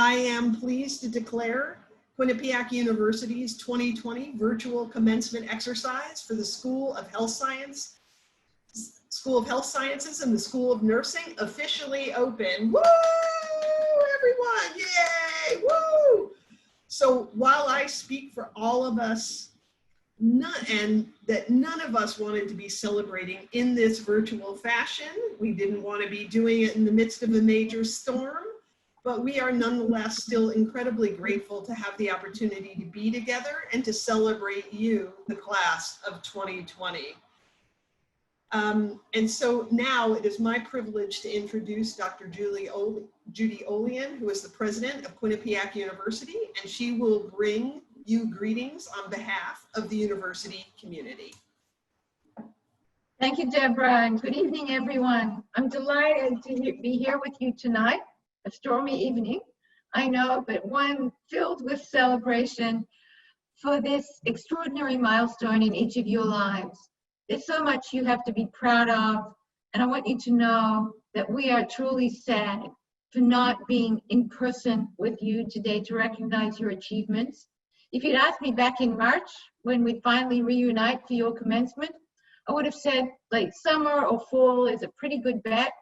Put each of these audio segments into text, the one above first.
I am pleased to declare Quinnipiac University's 2020 virtual commencement exercise for the School of Health Sciences and the School of Nursing officially open. Woo, everyone, yay, woo! So while I speak for all of us, none of us wanted to be celebrating in this virtual fashion. We didn't want to be doing it in the midst of a major storm, but we are nonetheless still incredibly grateful to have the opportunity to be together and to celebrate you, the class of 2020. And so now it is my privilege to introduce Dr. Judy Olian, who is the president of Quinnipiac University, and she will bring you greetings on behalf of the university community. Thank you, Deborah, and good evening, everyone. I'm delighted to be here with you tonight, a stormy evening, I know, but one filled with celebration for this extraordinary milestone in each of your lives. There's so much you have to be proud of, and I want you to know that we are truly sad for not being in person with you today to recognize your achievements. If you'd asked me back in March when we'd finally reunite for your commencement, I would have said late summer or fall is a pretty good bet.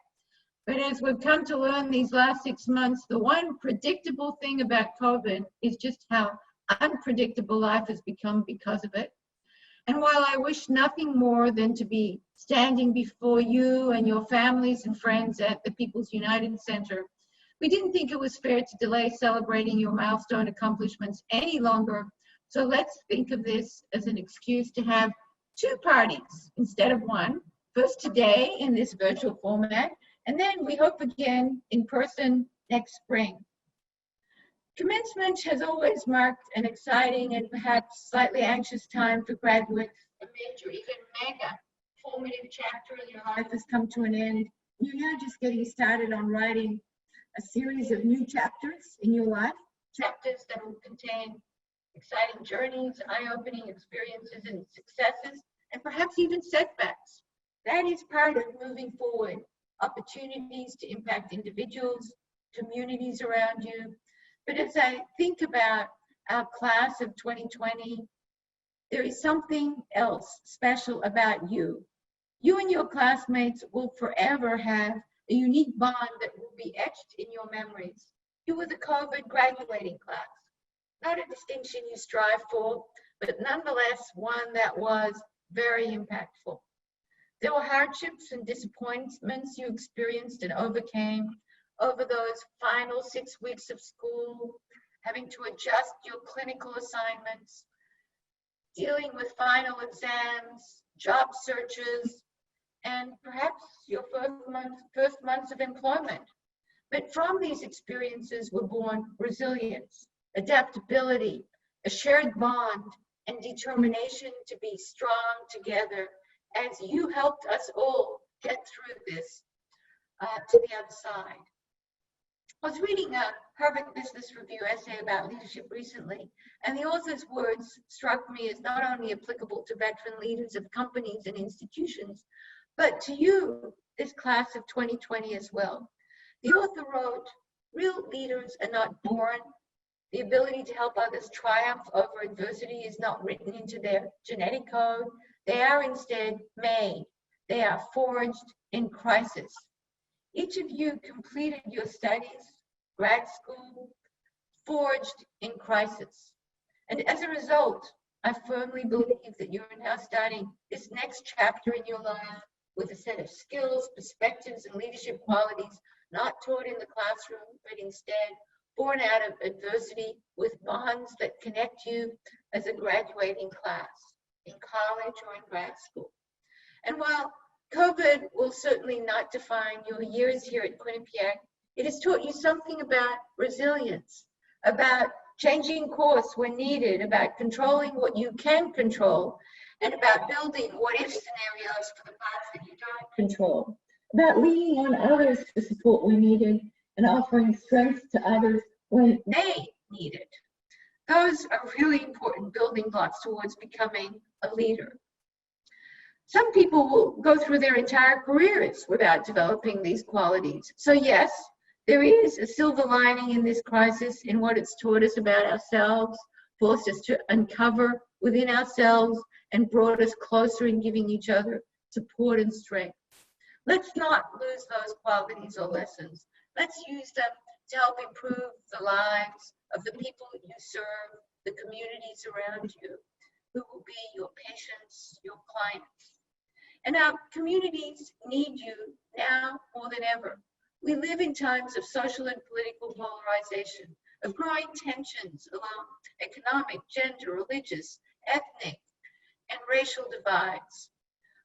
But as we've come to learn these last 6 months, the one predictable thing about COVID is just how unpredictable life has become because of it. And while I wish nothing more than to be standing before you and your families and friends at the People's United Center, we didn't think it was fair to delay celebrating your milestone accomplishments any longer. So let's think of this as an excuse to have 2 parties instead of 1. First today in this virtual format, and then we hope again in person next spring. Commencement has always marked an exciting and perhaps slightly anxious time for graduates. A major, even mega, formative chapter in your life has come to an end. You're now just getting started on writing a series of new chapters in your life, chapters that will contain exciting journeys, eye-opening experiences and successes, and perhaps even setbacks. That is part of moving forward, opportunities to impact individuals, communities around you. But as I think about our class of 2020, there is something else special about you. You and your classmates will forever have a unique bond that will be etched in your memories. You were the COVID graduating class, not a distinction you strive for, but nonetheless one that was very impactful. There were hardships and disappointments you experienced and overcame over those final 6 weeks of school, having to adjust your clinical assignments, dealing with final exams, job searches, and perhaps your first months of employment. But from these experiences were born resilience, adaptability, a shared bond, and determination to be strong together as you helped us all get through this to the other side. I was reading a Harvard Business Review essay about leadership recently, and the author's words struck me as not only applicable to veteran leaders of companies and institutions, but to you, this class of 2020 as well. The author wrote, "Real leaders are not born. The ability to help others triumph over adversity is not written into their genetic code. They are instead made. They are forged in crisis." Each of you completed your studies, grad school, forged in crisis. And as a result, I firmly believe that you're now starting this next chapter in your life with a set of skills, perspectives, and leadership qualities not taught in the classroom, but instead born out of adversity with bonds that connect you as a graduating class in college or in grad school. And while COVID will certainly not define your years here at Quinnipiac, it has taught you something about resilience, about changing course when needed, about controlling what you can control, and about building what-if scenarios for the parts that you don't control, about leaning on others for support when needed, and offering strength to others when they need it. Those are really important building blocks towards becoming a leader. Some people will go through their entire careers without developing these qualities. So yes, There is a silver lining in this crisis in what it's taught us about ourselves, forced us to uncover within ourselves, and brought us closer in giving each other support and strength. Let's not lose those qualities or lessons. Let's use them to help improve the lives of the people you serve, the communities around you, who will be your patients, your clients. And our communities need you now more than ever. We live in times of social and political polarization, of growing tensions along economic, gender, religious, ethnic, and racial divides.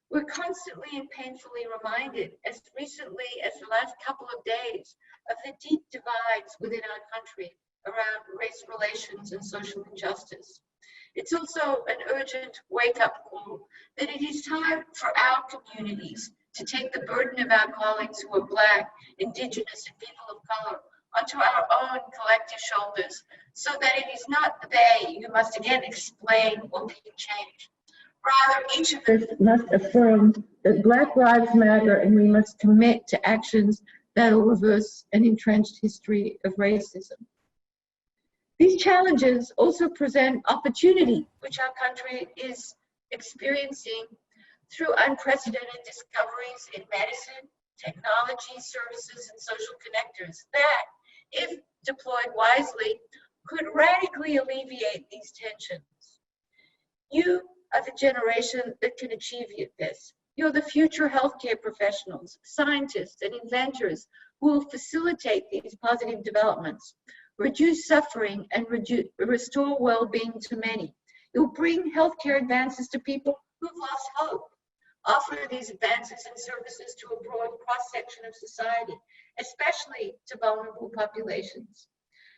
We're constantly and painfully reminded, as recently as the last couple of days, of the deep divides within our country around race relations and social injustice. It's also an urgent wake-up call that it is time for our communities to take the burden of our colleagues who are Black, Indigenous, and people of color onto our own collective shoulders, so that it is not they who must again explain or make change. Rather, each of us must affirm that Black Lives Matter, and we must commit to actions that will reverse an entrenched history of racism. These challenges also present opportunity, which our country is experiencing through unprecedented discoveries in medicine, technology, services, and social connectors that, if deployed wisely, could radically alleviate these tensions. You are the generation that can achieve this. You're the future healthcare professionals, scientists, and inventors who will facilitate these positive developments, reduce suffering, and restore well-being to many. You'll bring healthcare advances to people who've lost hope, offer these advances and services to a broad cross-section of society, especially to vulnerable populations.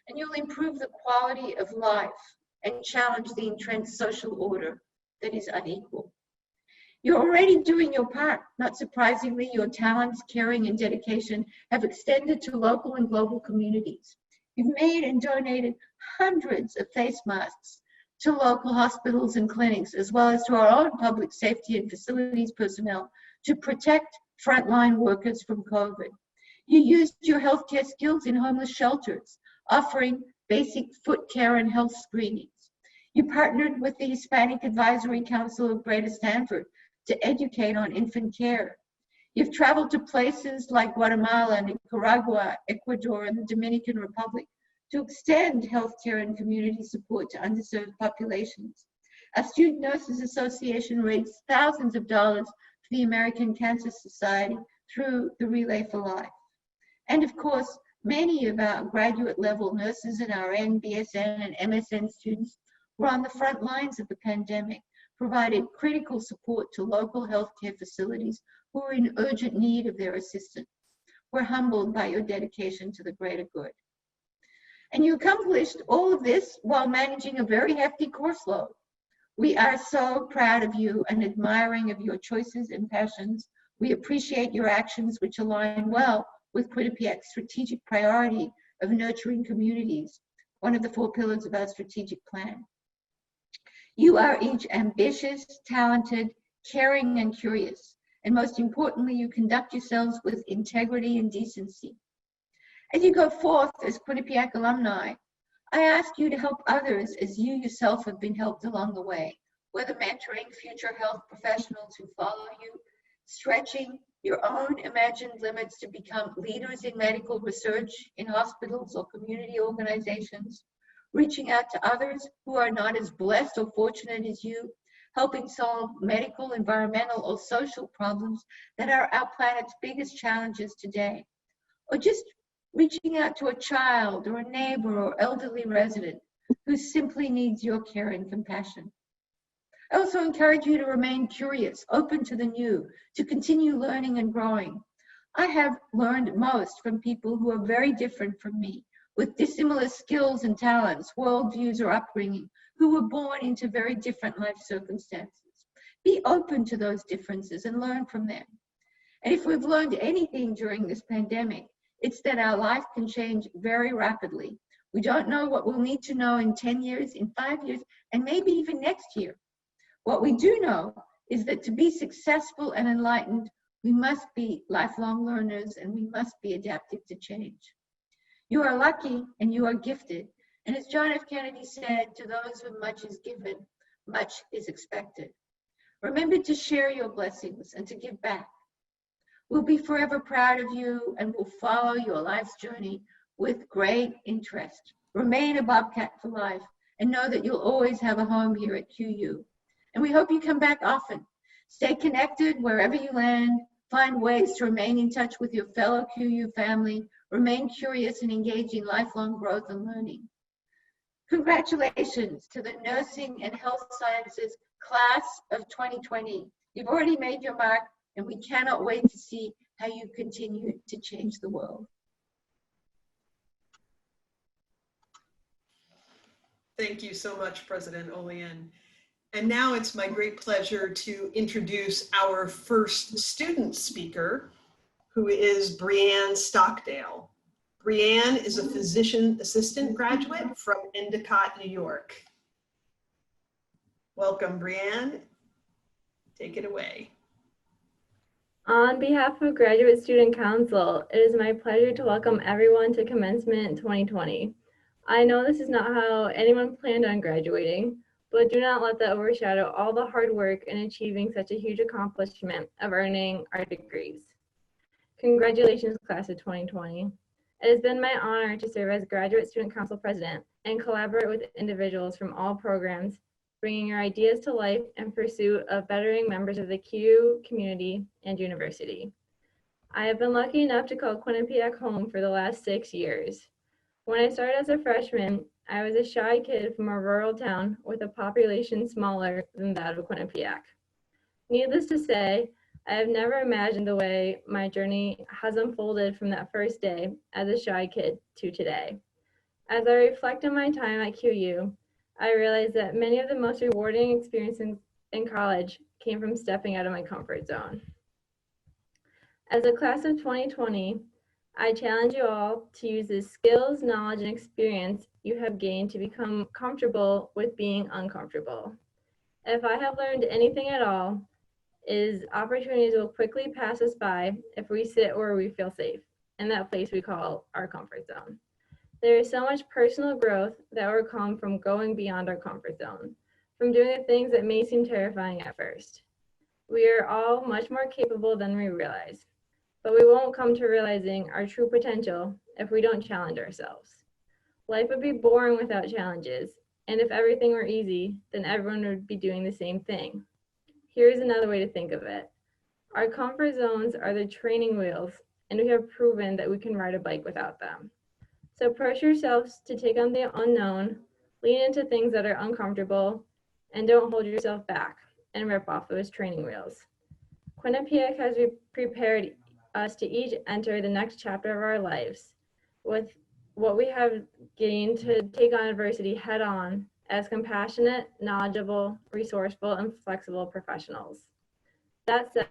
And you'll improve the quality of life and challenge the entrenched social order that is unequal. You're already doing your part. Not surprisingly, your talents, caring, and dedication have extended to local and global communities. You've made and donated hundreds of face masks to local hospitals and clinics, as well as to our own public safety and facilities personnel to protect frontline workers from COVID. You used your healthcare skills in homeless shelters, offering basic foot care and health screenings. You partnered with the Hispanic Advisory Council of Greater Stanford to educate on infant care. You've traveled to places like Guatemala, Nicaragua, Ecuador, and the Dominican Republic to extend healthcare and community support to underserved populations. Our Student Nurses Association raised thousands of dollars for the American Cancer Society through the Relay for Life. And of course, many of our graduate level nurses and RN, BSN, and MSN students were on the front lines of the pandemic, provided critical support to local healthcare facilities who were in urgent need of their assistance. We're humbled by your dedication to the greater good. And you accomplished all of this while managing a very hefty course load. We are so proud of you and admiring of your choices and passions. We appreciate your actions, which align well with Quinnipiac's strategic priority of nurturing communities, one of the 4 pillars of our strategic plan. You are each ambitious, talented, caring, and curious. And most importantly, you conduct yourselves with integrity and decency. As you go forth as Quinnipiac alumni, I ask you to help others as you yourself have been helped along the way, whether mentoring future health professionals who follow you, stretching your own imagined limits to become leaders in medical research in hospitals or community organizations, reaching out to others who are not as blessed or fortunate as you, helping solve medical, environmental, or social problems that are our planet's biggest challenges today, or just reaching out to a child or a neighbor or elderly resident who simply needs your care and compassion. I also encourage you to remain curious, open to the new, to continue learning and growing. I have learned most from people who are very different from me, with dissimilar skills and talents, worldviews, or upbringing, who were born into very different life circumstances. Be open to those differences and learn from them. And if we've learned anything during this pandemic, it's that our life can change very rapidly. We don't know what we'll need to know in 10 years, in 5 years, and maybe even next year. What we do know is that to be successful and enlightened, we must be lifelong learners and we must be adaptive to change. You are lucky and you are gifted. And as John F. Kennedy said, to those whom much is given, much is expected. Remember to share your blessings and to give back. We'll be forever proud of you and will follow your life's journey with great interest. Remain a Bobcat for life and know that you'll always have a home here at QU. And we hope you come back often. Stay connected wherever you land. Find ways to remain in touch with your fellow QU family. Remain curious and engage in lifelong growth and learning. Congratulations to the Nursing and Health Sciences class of 2020. You've already made your mark, and we cannot wait to see how you continue to change the world. Thank you so much, President Olean. And now it's my great pleasure to introduce our first student speaker, who is Brianne Stockdale. Brianne is a physician assistant graduate from Endicott, New York. Welcome, Brianne. Take it away. On behalf of Graduate Student Council, it is my pleasure to welcome everyone to Commencement 2020. I know this is not how anyone planned on graduating, but do not let that overshadow all the hard work in achieving such a huge accomplishment of earning our degrees. Congratulations, class of 2020. It has been my honor to serve as Graduate Student Council President and collaborate with individuals from all programs, bringing your ideas to life in pursuit of bettering members of the QU community and university. I have been lucky enough to call Quinnipiac home for the last 6 years. When I started as a freshman, I was a shy kid from a rural town with a population smaller than that of Quinnipiac. Needless to say, I have never imagined the way my journey has unfolded from that first day as a shy kid to today. As I reflect on my time at QU, I realized that many of the most rewarding experiences in college came from stepping out of my comfort zone. As a class of 2020, I challenge you all to use the skills, knowledge, and experience you have gained to become comfortable with being uncomfortable. If I have learned anything at all, is opportunities will quickly pass us by if we sit where we feel safe, in that place we call our comfort zone. There is so much personal growth that will come from going beyond our comfort zone, from doing the things that may seem terrifying at first. We are all much more capable than we realize, but we won't come to realizing our true potential if we don't challenge ourselves. Life would be boring without challenges, and if everything were easy, then everyone would be doing the same thing. Here's another way to think of it. Our comfort zones are the training wheels, and we have proven that we can ride a bike without them. So push yourselves to take on the unknown, lean into things that are uncomfortable, and don't hold yourself back and rip off those training wheels. Quinnipiac has prepared us to each enter the next chapter of our lives with what we have gained to take on adversity head on as compassionate, knowledgeable, resourceful, and flexible professionals. That said,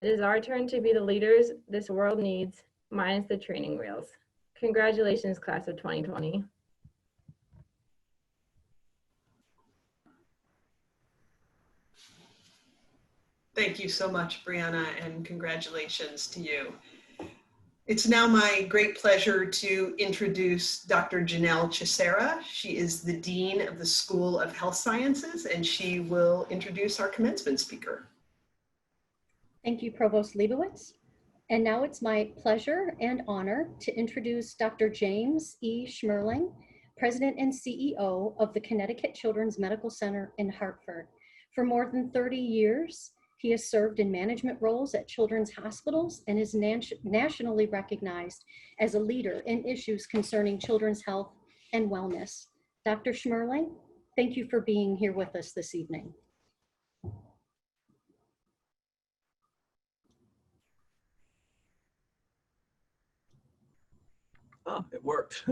it is our turn to be the leaders this world needs, minus the training wheels. Congratulations, class of 2020. Thank you so much, Brianna, and congratulations to you. It's now my great pleasure to introduce Dr. Janelle Chisera. She is the Dean of the School of Health Sciences, and she will introduce our commencement speaker. Thank you, Provost Leibowitz. And now it's my pleasure and honor to introduce Dr. James E. Schmerling, President and CEO of the Connecticut Children's Medical Center in Hartford. For more than 30 years, he has served in management roles at children's hospitals and is nationally recognized as a leader in issues concerning children's health and wellness. Dr. Schmerling, thank you for being here with us this evening. Oh, it worked.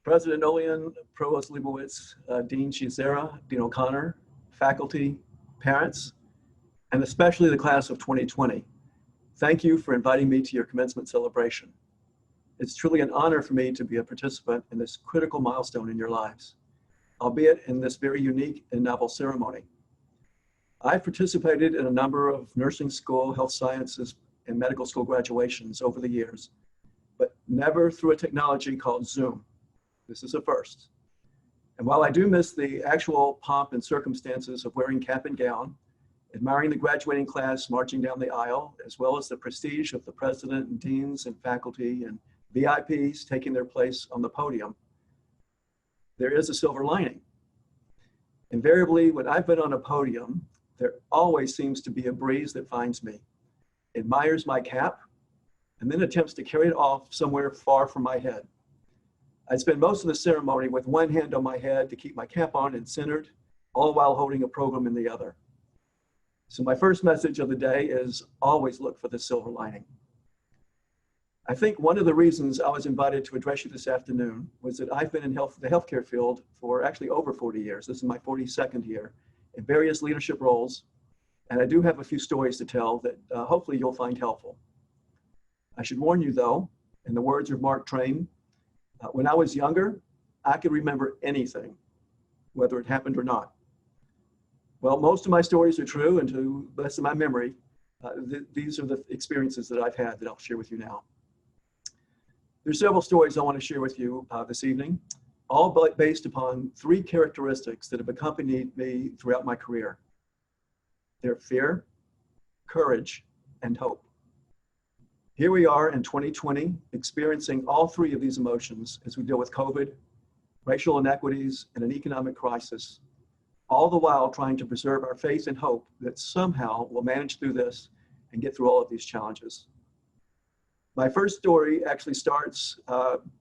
President Olean, Provost Leibowitz, Dean Chisera, Dean O'Connor, faculty, parents, and especially the class of 2020. Thank you for inviting me to your commencement celebration. It's truly an honor for me to be a participant in this critical milestone in your lives, albeit in this very unique and novel ceremony. I've participated in a number of nursing school, health sciences, and medical school graduations over the years, but never through a technology called Zoom. This is a first. And while I do miss the actual pomp and circumstances of wearing cap and gown, admiring the graduating class marching down the aisle, as well as the prestige of the president and deans and faculty and VIPs taking their place on the podium, there is a silver lining. Invariably, when I've been on a podium, there always seems to be a breeze that finds me, admires my cap, and then attempts to carry it off somewhere far from my head. I spend most of the ceremony with one hand on my head to keep my cap on and centered, all while holding a program in the other. So my first message of the day is always look for the silver lining. I think one of the reasons I was invited to address you this afternoon was that I've been in the healthcare field for actually over 40 years. This is my 42nd year in various leadership roles. And I do have a few stories to tell that hopefully you'll find helpful. I should warn you though, in the words of Mark Twain, when I was younger, I could remember anything, whether it happened or not. Well, most of my stories are true, and to the best of my memory, these are the experiences that I've had that I'll share with you now. There's several stories I want to share with you this evening, all based upon three characteristics that have accompanied me throughout my career. They're fear, courage, and hope. Here we are in 2020, experiencing all three of these emotions as we deal with COVID, racial inequities, and an economic crisis, all the while trying to preserve our faith and hope that somehow we'll manage through this and get through all of these challenges. My first story actually starts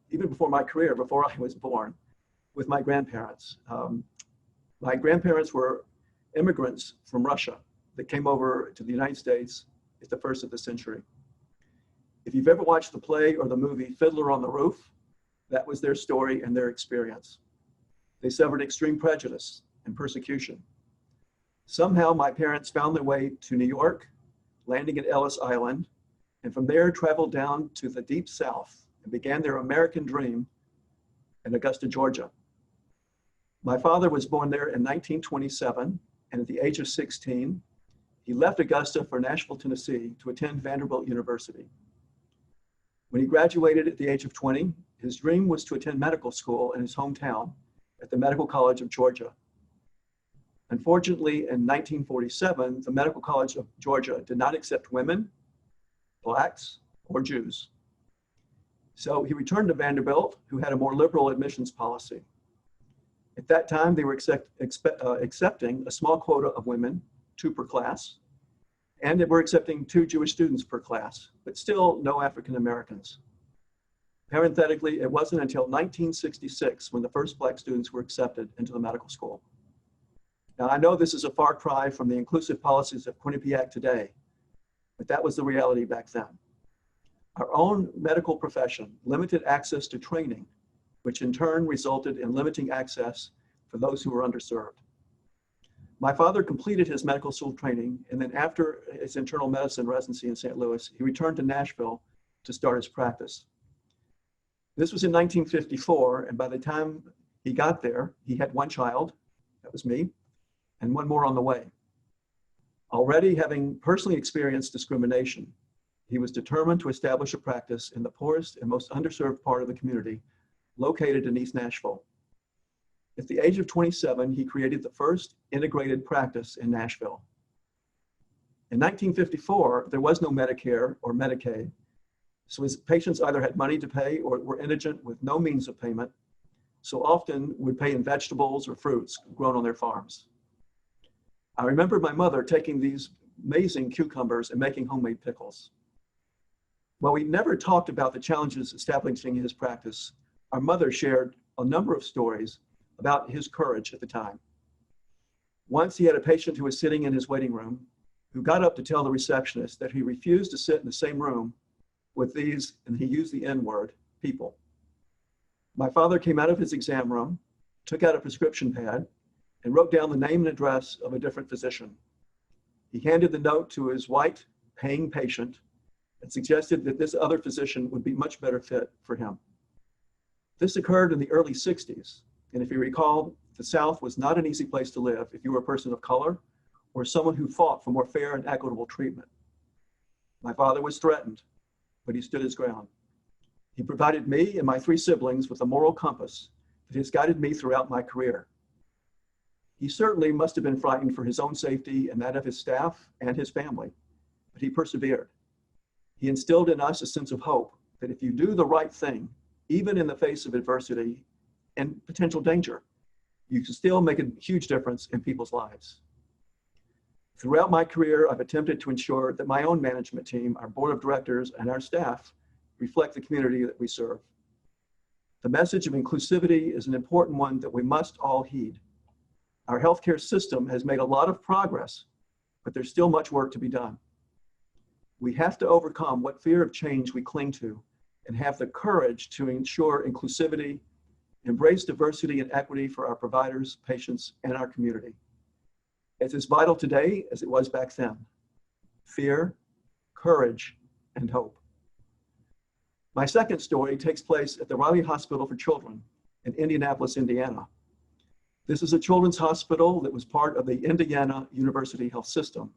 even before my career, before I was born, with my grandparents. My grandparents were immigrants from Russia that came over to the United States at the first of the century. If you've ever watched the play or the movie Fiddler on the Roof, that was their story and their experience. They suffered extreme prejudice and persecution. Somehow my parents found their way to New York, landing at Ellis Island, and from there traveled down to the deep South and began their American dream in Augusta, Georgia. My father was born there in 1927, and at the age of 16, he left Augusta for Nashville, Tennessee to attend Vanderbilt University. When he graduated at the age of 20, his dream was to attend medical school in his hometown at the Medical College of Georgia. Unfortunately, in 1947, the Medical College of Georgia did not accept women, Blacks, or Jews. So he returned to Vanderbilt, who had a more liberal admissions policy. At that time, they were accepting a small quota of women, 2 per class, and they were accepting 2 Jewish students per class, but still no African Americans. Parenthetically, it wasn't until 1966 when the first Black students were accepted into the medical school. Now, I know this is a far cry from the inclusive policies of Quinnipiac today, but that was the reality back then. Our own medical profession limited access to training, which in turn resulted in limiting access for those who were underserved. My father completed his medical school training, and then after his internal medicine residency in St. Louis, he returned to Nashville to start his practice. This was in 1954, and by the time he got there, he had 1 child, that was me, and 1 more on the way. Already having personally experienced discrimination, he was determined to establish a practice in the poorest and most underserved part of the community, located in East Nashville. At the age of 27, he created the first integrated practice in Nashville. In 1954, there was no Medicare or Medicaid, so his patients either had money to pay or were indigent with no means of payment, so often would pay in vegetables or fruits grown on their farms. I remember my mother taking these amazing cucumbers and making homemade pickles. While we never talked about the challenges establishing his practice, our mother shared a number of stories about his courage at the time. Once he had a patient who was sitting in his waiting room who got up to tell the receptionist that he refused to sit in the same room with these, and he used the N-word, people. My father came out of his exam room, took out a prescription pad, and wrote down the name and address of a different physician. He handed the note to his white, paying patient and suggested that this other physician would be much better fit for him. This occurred in the early 60s, and if you recall, the South was not an easy place to live if you were a person of color or someone who fought for more fair and equitable treatment. My father was threatened, but he stood his ground. He provided me and my 3 siblings with a moral compass that has guided me throughout my career. He certainly must have been frightened for his own safety and that of his staff and his family, but he persevered. He instilled in us a sense of hope that if you do the right thing, even in the face of adversity and potential danger, you can still make a huge difference in people's lives. Throughout my career, I've attempted to ensure that my own management team, our board of directors, and our staff reflect the community that we serve. The message of inclusivity is an important one that we must all heed. Our healthcare system has made a lot of progress, but there's still much work to be done. We have to overcome what fear of change we cling to and have the courage to ensure inclusivity, embrace diversity and equity for our providers, patients, and our community. It's as vital today as it was back then. Fear, courage, and hope. My second story takes place at the Riley Hospital for Children in Indianapolis, Indiana. This is a children's hospital that was part of the Indiana University Health System.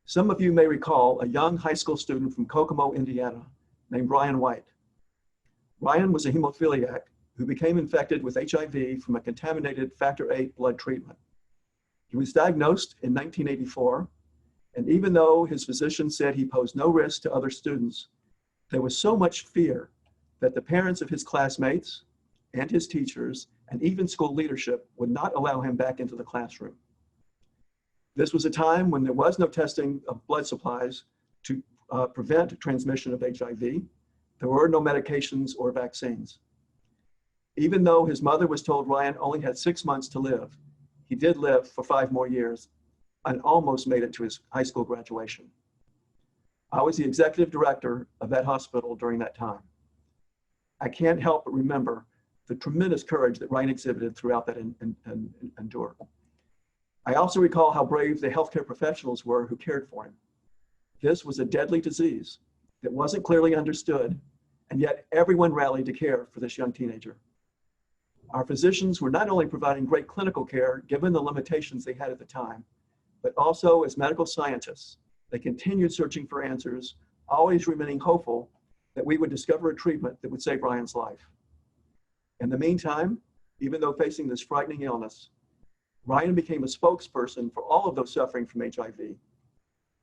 Some of you may recall a young high school student from Kokomo, Indiana, named Ryan White. Ryan was a hemophiliac who became infected with HIV from a contaminated factor VIII blood treatment. He was diagnosed in 1984, and even though his physician said he posed no risk to other students, there was so much fear that the parents of his classmates and his teachers and even school leadership would not allow him back into the classroom. This was a time when there was no testing of blood supplies to prevent transmission of HIV. There were no medications or vaccines. Even though his mother was told Ryan only had 6 months to live, he did live for 5 more years and almost made it to his high school graduation. I was the executive director of that hospital during that time. I can't help but remember the tremendous courage that Ryan exhibited throughout that endure. I also recall how brave the healthcare professionals were who cared for him. This was a deadly disease that wasn't clearly understood, and yet everyone rallied to care for this young teenager. Our physicians were not only providing great clinical care, given the limitations they had at the time, but also as medical scientists, they continued searching for answers, always remaining hopeful that we would discover a treatment that would save Ryan's life. In the meantime, even though facing this frightening illness, Ryan became a spokesperson for all of those suffering from HIV.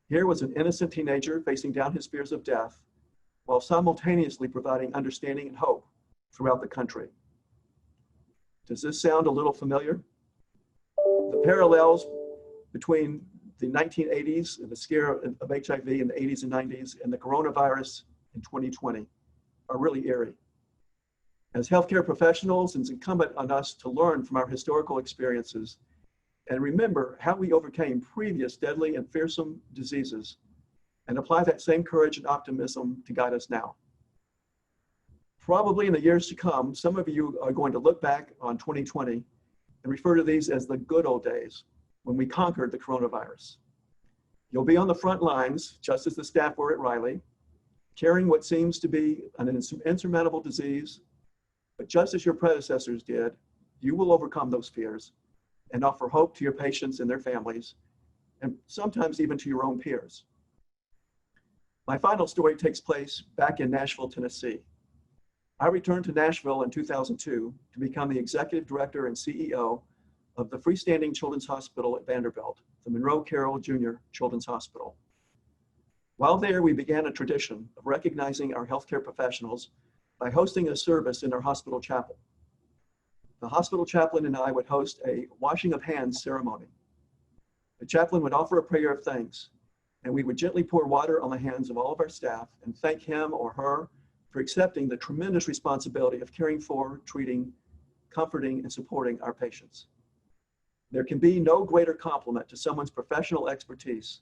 Here was an innocent teenager facing down his fears of death, while simultaneously providing understanding and hope throughout the country. Does this sound a little familiar? The parallels between the 1980s and the scare of HIV in the 80s and 90s and the coronavirus in 2020 are really eerie. As healthcare professionals, it's incumbent on us to learn from our historical experiences and remember how we overcame previous deadly and fearsome diseases and apply that same courage and optimism to guide us now. Probably in the years to come, some of you are going to look back on 2020 and refer to these as the good old days when we conquered the coronavirus. You'll be on the front lines, just as the staff were at Riley, carrying what seems to be an insurmountable disease, but just as your predecessors did, you will overcome those fears and offer hope to your patients and their families, and sometimes even to your own peers. My final story takes place back in Nashville, Tennessee. I returned to Nashville in 2002 to become the executive director and CEO of the freestanding children's hospital at Vanderbilt, the Monroe Carroll Jr. Children's Hospital. While there, we began a tradition of recognizing our healthcare professionals by hosting a service in our hospital chapel. The hospital chaplain and I would host a washing of hands ceremony. The chaplain would offer a prayer of thanks, and we would gently pour water on the hands of all of our staff and thank him or her for accepting the tremendous responsibility of caring for, treating, comforting, and supporting our patients. There can be no greater compliment to someone's professional expertise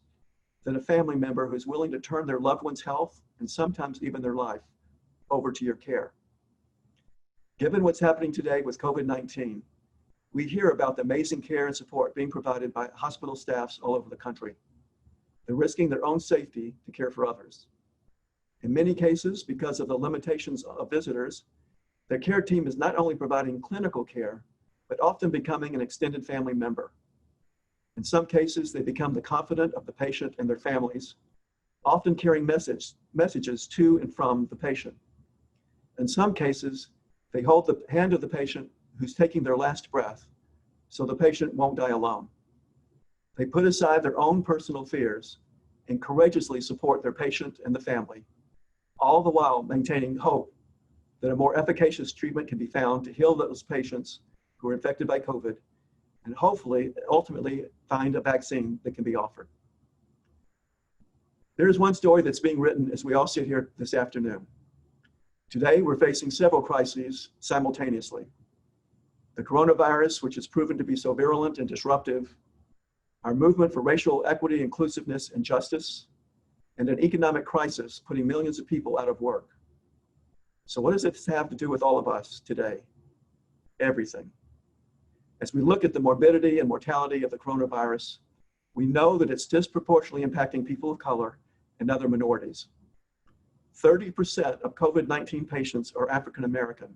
than a family member who's willing to turn their loved one's health, and sometimes even their life, over to your care. Given what's happening today with COVID-19, we hear about the amazing care and support being provided by hospital staffs all over the country. They're risking their own safety to care for others. In many cases, because of the limitations of visitors, their care team is not only providing clinical care, but often becoming an extended family member. In some cases, they become the confidant of the patient and their families, often carrying messages to and from the patient. In some cases, they hold the hand of the patient who's taking their last breath so the patient won't die alone. They put aside their own personal fears and courageously support their patient and the family, all the while maintaining hope that a more efficacious treatment can be found to heal those patients who are infected by COVID, and hopefully, ultimately, find a vaccine that can be offered. There is one story that's being written as we all sit here this afternoon. Today, we're facing several crises simultaneously. The coronavirus, which has proven to be so virulent and disruptive, our movement for racial equity, inclusiveness, and justice, and an economic crisis putting millions of people out of work. So what does this have to do with all of us today? Everything. As we look at the morbidity and mortality of the coronavirus, we know that it's disproportionately impacting people of color and other minorities. 30% of COVID-19 patients are African American,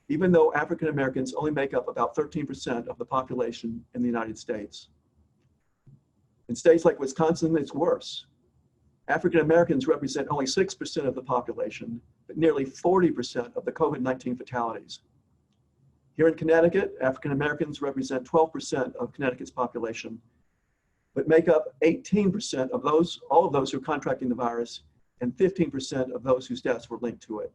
even though African Americans only make up about 13% of the population in the United States. In states like Wisconsin, it's worse. African Americans represent only 6% of the population, but nearly 40% of the COVID-19 fatalities. Here in Connecticut, African Americans represent 12% of Connecticut's population, but make up 18% of all of those who are contracting the virus and 15% of those whose deaths were linked to it.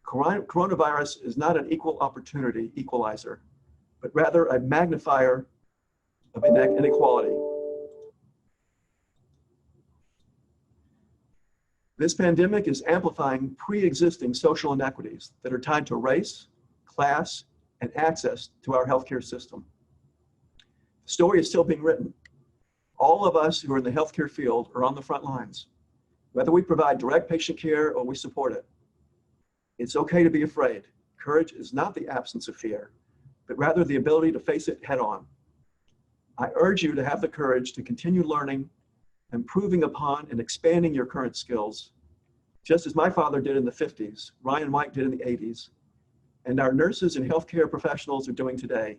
Coronavirus is not an equal opportunity equalizer, but rather a magnifier of inequality. This pandemic is amplifying pre-existing social inequities that are tied to race, class, and access to our healthcare system. The story is still being written. All of us who are in the healthcare field are on the front lines, whether we provide direct patient care or we support it. It's okay to be afraid. Courage is not the absence of fear, but rather the ability to face it head on. I urge you to have the courage to continue learning, improving upon and expanding your current skills, just as my father did in the 50s, Ryan White did in the 80s, and our nurses and healthcare professionals are doing today.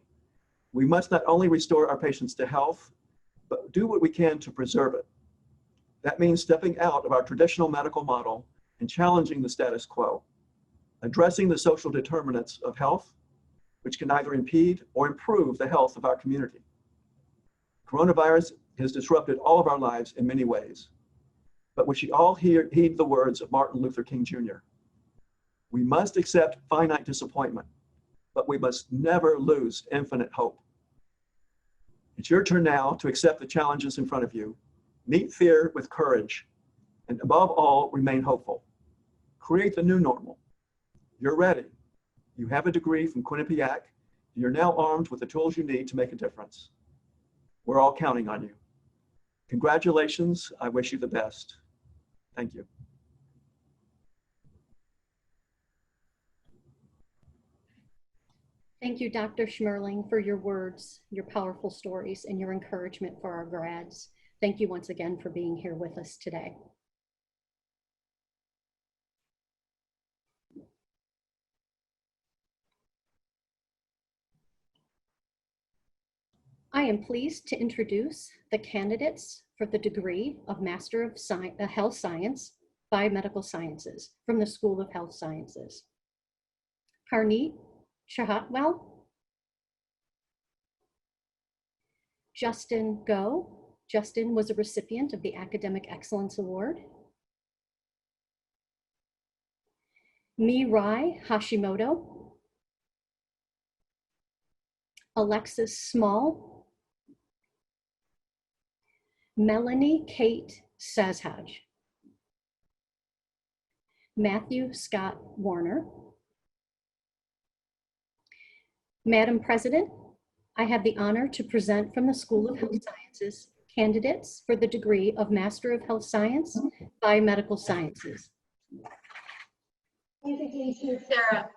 We must not only restore our patients to health, but do what we can to preserve it. That means stepping out of our traditional medical model and challenging the status quo, addressing the social determinants of health, which can either impede or improve the health of our community. Coronavirus has disrupted all of our lives in many ways, but we should all heed the words of Martin Luther King Jr. We must accept finite disappointment, but we must never lose infinite hope. It's your turn now to accept the challenges in front of you, meet fear with courage, and above all, remain hopeful. Create the new normal. You're ready. You have a degree from Quinnipiac, and you're now armed with the tools you need to make a difference. We're all counting on you. Congratulations. I wish you the best. Thank you. Thank you, Dr. Schmerling, for your words, your powerful stories, and your encouragement for our grads. Thank you once again for being here with us today. I am pleased to introduce the candidates for the degree of Master of Health Science, Biomedical Sciences from the School of Health Sciences. Parneet Chahatwell, Justin Go. Justin was a recipient of the Academic Excellence Award. Mirai Hashimoto, Alexis Small, Melanie Kate Sazhaj, Matthew Scott Warner. Madam President, I have the honor to present from the School of Health Sciences candidates for the degree of Master of Health Science, Biomedical Sciences. Thank you, Sarah.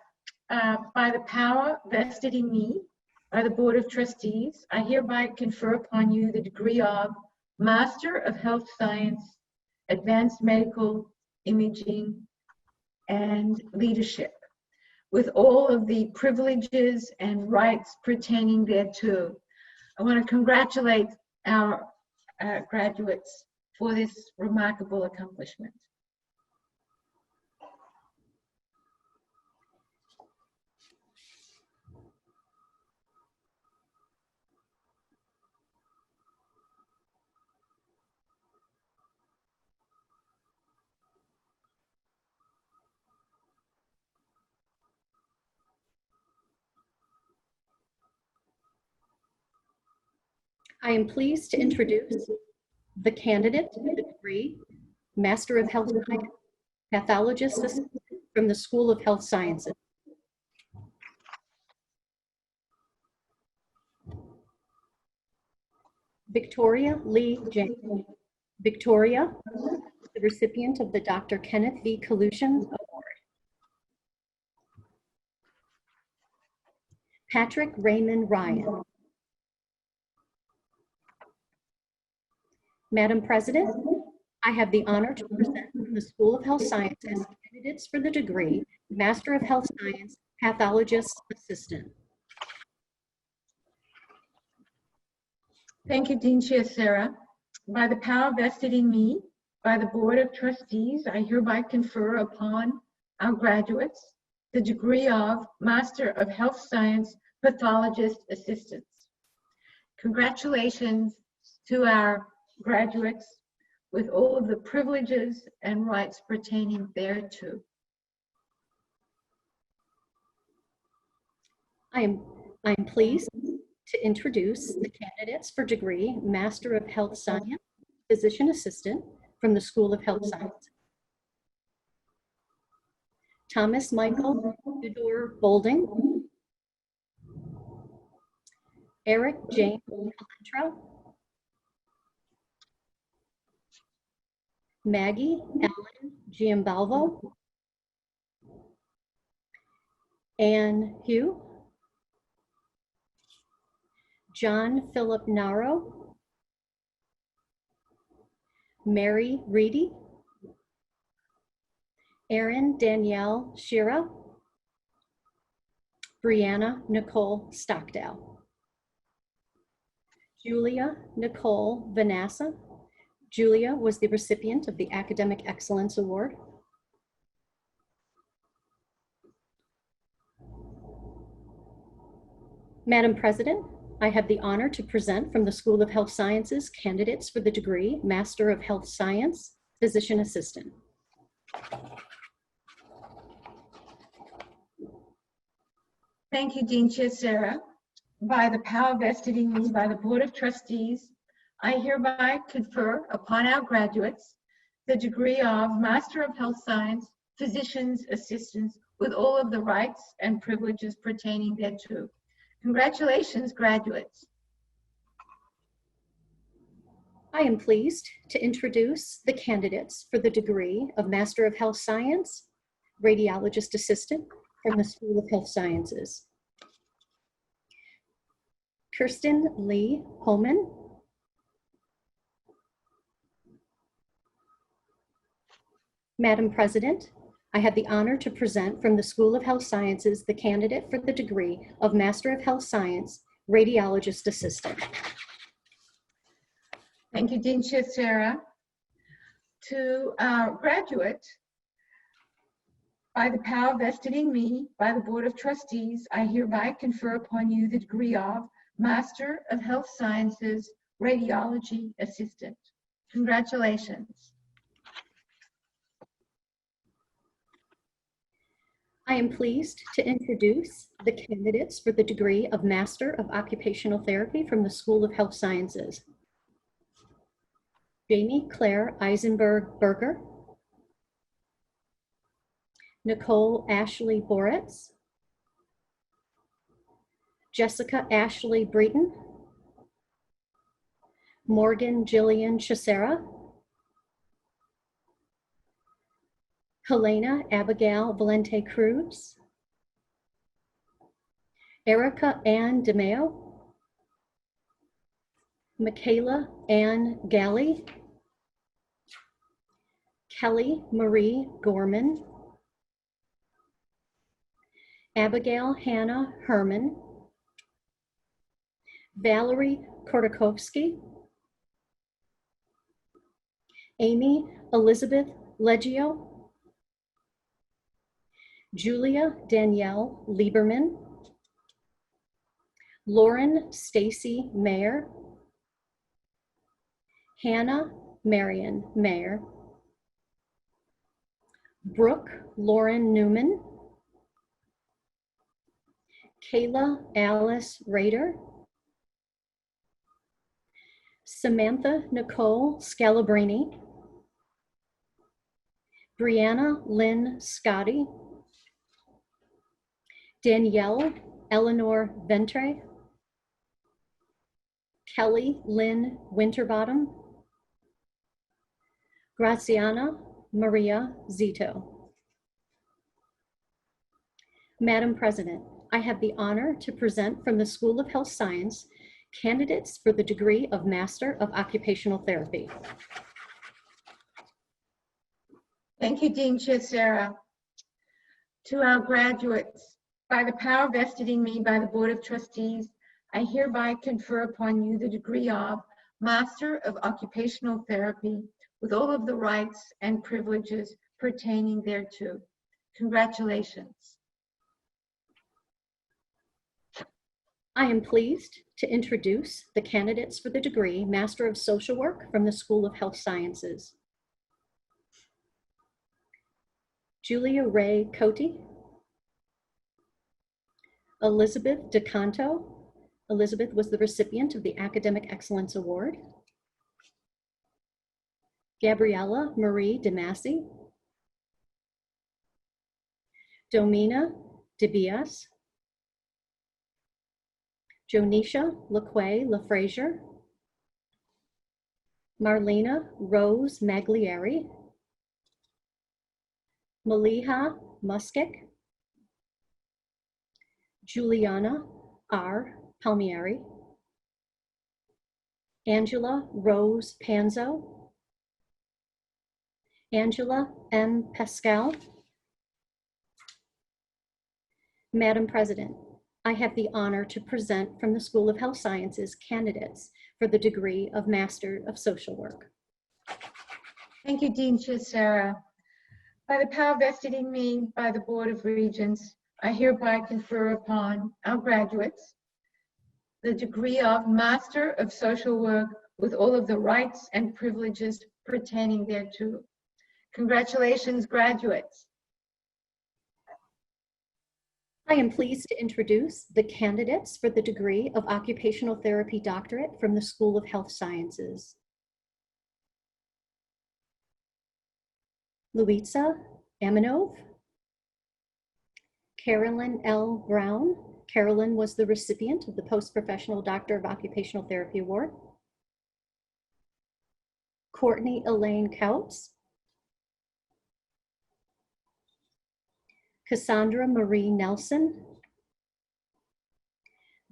By the power vested in me by the Board of Trustees, I hereby confer upon you the degree of Master of Health Science, Advanced Medical Imaging, and Leadership, with all of the privileges and rights pertaining thereto. I want to congratulate our graduates for this remarkable accomplishment. I am pleased to introduce the candidate for the degree Master of Health Science, Pathologist Assistant from the School of Health Sciences. Victoria Lee James. Victoria, the recipient of the Dr. Kenneth V. Kalushan Award. Patrick Raymond Ryan. Madam President, I have the honor to present from the School of Health Sciences candidates for the degree Master of Health Science, Pathologist Assistant. Thank you, Dean Chair Sarah. By the power vested in me by the Board of Trustees, I hereby confer upon our graduates the degree of Master of Health Science Pathologist Assistants. Congratulations to our graduates with all of the privileges and rights pertaining thereto. I'm pleased to introduce the candidates for degree Master of Health Science, Physician Assistant from the School of Health Science. Thomas Michael Theodore Bolding. Eric James Calentro. Maggie Ellen Giambalvo. Anne Hugh. John Philip Naro. Mary Reedy. Erin Danielle Shira. Brianna Nicole Stockdale. Julia Nicole Vanessa. Julia was the recipient of the Academic Excellence Award. Madam President, I have the honor to present from the School of Health Sciences candidates for the degree Master of Health Science, Physician Assistant. Thank you, Dean Chair Sarah. By the power vested in me by the Board of Trustees, I hereby confer upon our graduates the degree of Master of Health Science, Physician's Assistants, with all of the rights and privileges pertaining thereto. Congratulations, graduates. I am pleased to introduce the candidates for the degree of Master of Health Science, Radiologist Assistant from the School of Health Sciences. Kirsten Lee Holman. Madam President, I have the honor to present from the School of Health Sciences the candidate for the degree of Master of Health Science, Radiologist Assistant. Thank you, Dean Chair Sarah. To our graduate, by the power vested in me by the Board of Trustees, I hereby confer upon you the degree of Master of Health Sciences, Radiology Assistant. Congratulations. I am pleased to introduce the candidates for the degree of Master of Occupational Therapy from the School of Health Sciences. Jamie Claire Eisenberg Berger. Nicole Ashley Boretz. Jessica Ashley Breton. Morgan Jillian Chisera. Helena Abigail Valente Cruz. Erica Ann DeMeo. Michaela Ann Galley. Kelly Marie Gorman. Abigail Hannah Herman. Valerie Kordakovsky. Amy Elizabeth Leggio. Julia Danielle Lieberman. Lauren Stacy Mayer. Hannah Marion Mayer. Brooke Lauren Newman. Kayla Alice Rader. Samantha Nicole Scalabrini, Brianna Lynn Scotty, Danielle Eleanor Ventre, Kelly Lynn Winterbottom, Graziana Maria Zito. Madam President, I have the honor to present from the School of Health Science candidates for the degree of Master of Occupational Therapy. Thank you, Dean Chisera. To our graduates, by the power vested in me by the Board of Trustees, I hereby confer upon you the degree of Master of Occupational Therapy with all of the rights and privileges pertaining thereto. Congratulations. I am pleased to introduce the candidates for the degree Master of Social Work from the School of Health Sciences. Julia Ray Cote, Elizabeth DeCanto. Elizabeth was the recipient of the Academic Excellence Award. Gabriella Marie DeMasi, Domina DeBias, Jonisha LaQuay LaFrazier, Marlena Rose Magliari, Maliha Muskik, Juliana R. Palmieri, Angela Rose Panzo, Angela M. Pascal. Madam President, I have the honor to present from the School of Health Sciences candidates for the degree of Master of Social Work. Thank you, Dean Chisera. By the power vested in me by the Board of Regents, I hereby confer upon our graduates the degree of Master of Social Work with all of the rights and privileges pertaining thereto. Congratulations, graduates. I am pleased to introduce the candidates for the degree of Occupational Therapy Doctorate from the School of Health Sciences. Luisa Aminov, Carolyn L. Brown. Carolyn was the recipient of the Post-Professional Doctor of Occupational Therapy Award. Courtney Elaine Couts, Cassandra Marie Nelson,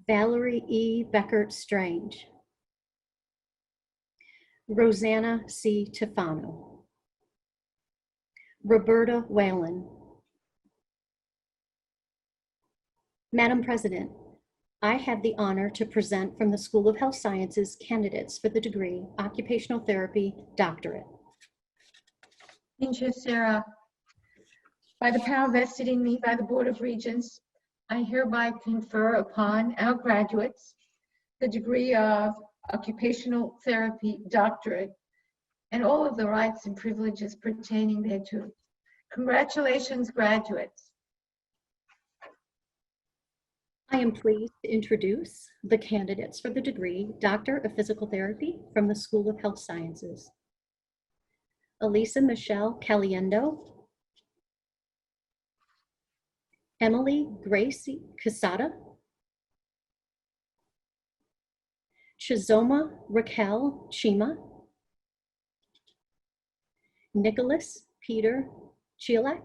Valerie E. Beckert Strange, Rosanna C. Tefano, Roberta Whalen. Madam President, I have the honor to present from the School of Health Sciences candidates for the degree Occupational Therapy Doctorate. Dean Chisera, by the power vested in me by the Board of Regents, I hereby confer upon our graduates the degree of Occupational Therapy Doctorate and all of the rights and privileges pertaining thereto. Congratulations, graduates. I am pleased to introduce the candidates for the degree Doctor of Physical Therapy from the School of Health Sciences. Elisa Michelle Caliendo, Emily Gracie Casada, Chizoma Raquel Chima, Nicholas Peter Chialek,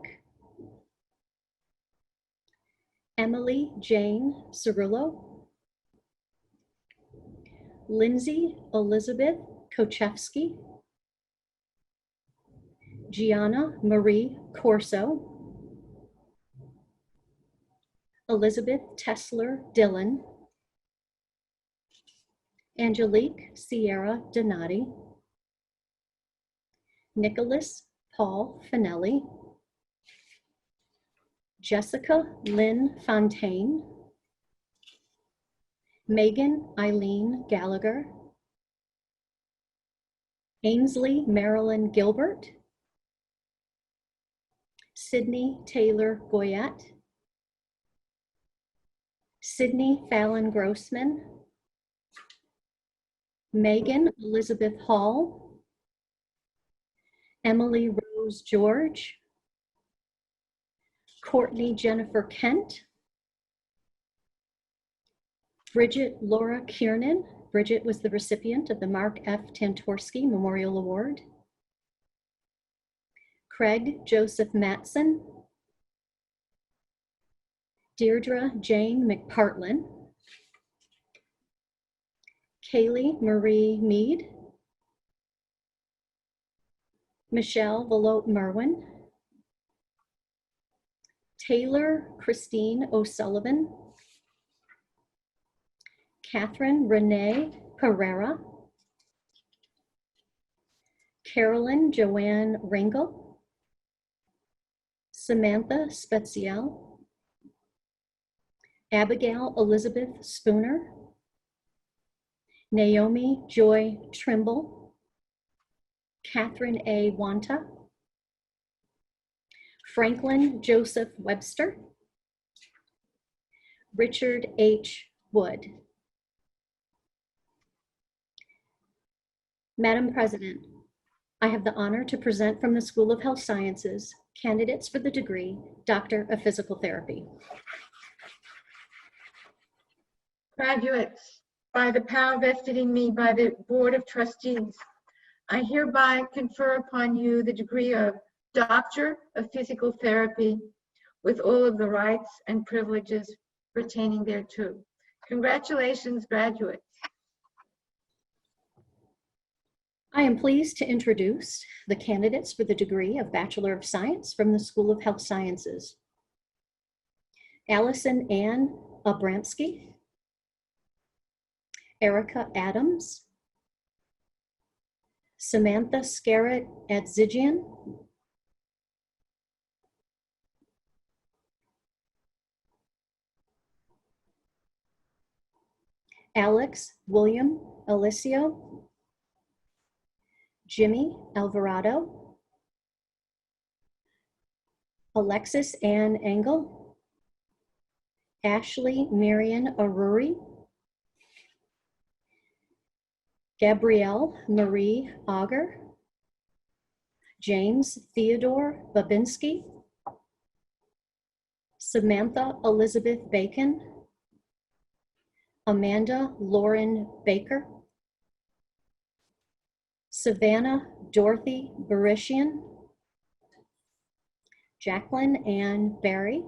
Emily Jane Cirillo, Lindsay Elizabeth Kochevsky, Gianna Marie Corso, Elizabeth Tesler Dillon, Angelique Sierra Donati, Nicholas Paul Finelli, Jessica Lynn Fontaine, Megan Eileen Gallagher, Ainsley Marilyn Gilbert, Sydney Taylor Goyette, Sydney Fallon Grossman, Megan Elizabeth Hall, Emily Rose George, Courtney Jennifer Kent, Bridget Laura Kiernan. Bridget was the recipient of the Mark F. Tantorsky Memorial Award. Craig Joseph Matson, Deirdre Jane McPartlin, Kaylee Marie Mead, Michelle Velote Merwin, Taylor Christine O'Sullivan, Catherine Renee Pereira, Carolyn Joanne Ringel, Samantha Spezial, Abigail Elizabeth Spooner, Naomi Joy Trimble, Catherine A. Wanta, Franklin Joseph Webster, Richard H. Wood. Madam President, I have the honor to present from the School of Health Sciences candidates for the degree Doctor of Physical Therapy. Graduates, by the power vested in me by the Board of Trustees, I hereby confer upon you the degree of Doctor of Physical Therapy with all of the rights and privileges pertaining thereto. Congratulations, graduates. I am pleased to introduce the candidates for the degree of Bachelor of Science from the School of Health Sciences. Allison Ann Abramsky, Erica Adams, Samantha Scarrett Adzigian, Alex William Alicio, Jimmy Alvarado, Alexis Ann Engel, Ashley Marion Aruri, Gabrielle Marie Auger, James Theodore Babinski, Samantha Elizabeth Bacon, Amanda Lauren Baker, Savannah Dorothy Barishian, Jacqueline Ann Barry,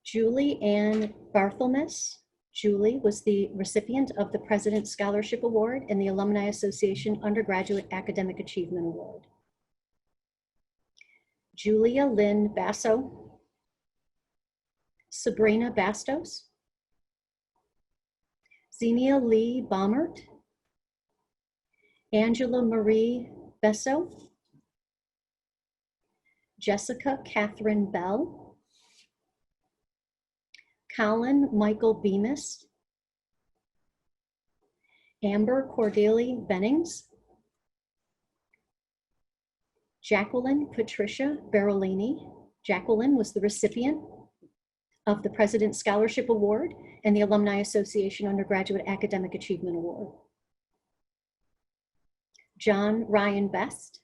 Julie Ann Barthelmess. Julie was the recipient of the President's Scholarship Award and the Alumni Association Undergraduate Academic Achievement Award. Julia Lynn Basso, Sabrina Bastos, Xenia Lee Baumert, Angela Marie Besso, Jessica Catherine Bell, Colin Michael Bemis, Amber Cordelia Bennings, Jacqueline Patricia Berolini. Jacqueline was the recipient of the President's Scholarship Award and the Alumni Association Undergraduate Academic Achievement Award. John Ryan Best,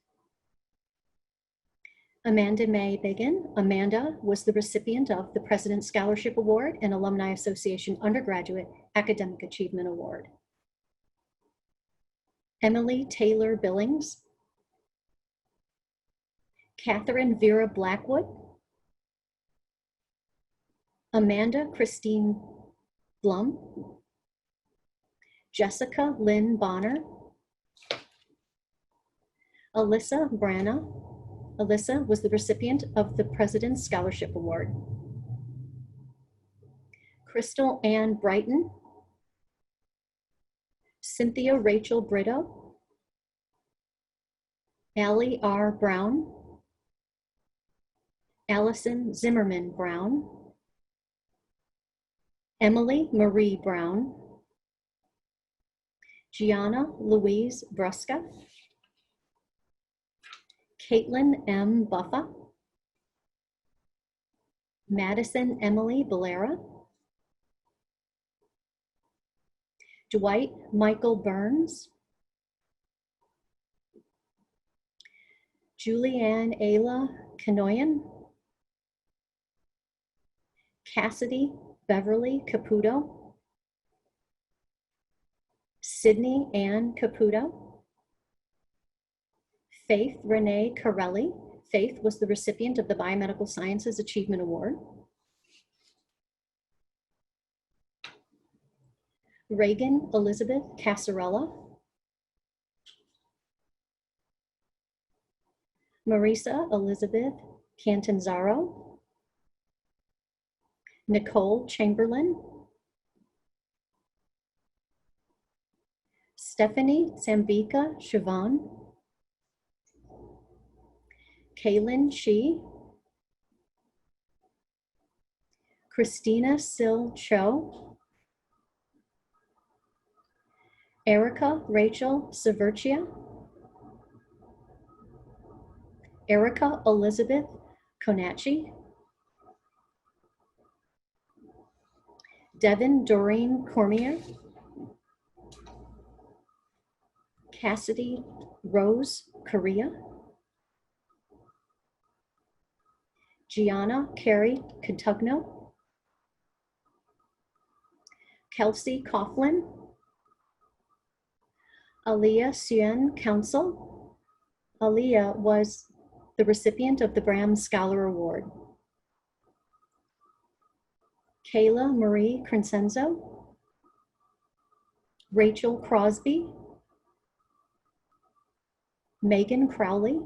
Amanda Mae Biggin. Amanda was the recipient of the President's Scholarship Award and Alumni Association Undergraduate Academic Achievement Award. Emily Taylor Billings, Catherine Vera Blackwood, Amanda Christine Blum, Jessica Lynn Bonner, Alyssa Branna. Alyssa was the recipient of the President's Scholarship Award. Crystal Ann Brighton, Cynthia Rachel Brito, Allie R. Brown, Allison Zimmerman Brown, Emily Marie Brown, Gianna Louise Brusca, Caitlin M. Buffa, Madison Emily Valera, Dwight Michael Burns, Julianne Ayla Canoyan, Cassidy Beverly Caputo, Sydney Ann Caputo, Faith Renee Corelli. Faith was the recipient of the Biomedical Sciences Achievement Award. Reagan Elizabeth Casarella, Marisa Elizabeth Cantanzaro, Nicole Chamberlain, Stephanie Sambika Siobhan, Kaylin Shi, Christina Sil Cho, Erica Rachel Severchia, Erica Elizabeth Conachi, Devin Doreen Cormier, Cassidy Rose Correa, Gianna Carey Contugno, Kelsey Coughlin, Aliyah Suen Council. Aliyah was the recipient of the Bram Scholar Award. Kayla Marie Crescenzo, Rachel Crosby, Megan Crowley,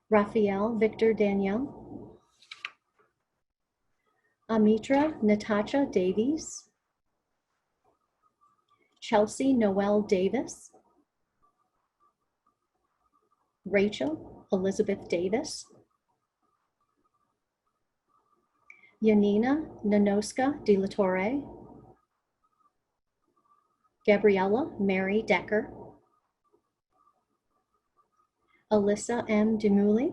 Raphael Victor Danielle, Amitra Natasha Davies, Chelsea Noel Davis, Rachel Elizabeth Davis, Yanina Nanoska De La Torre, Gabriella Mary Decker, Alyssa M. DeMuley,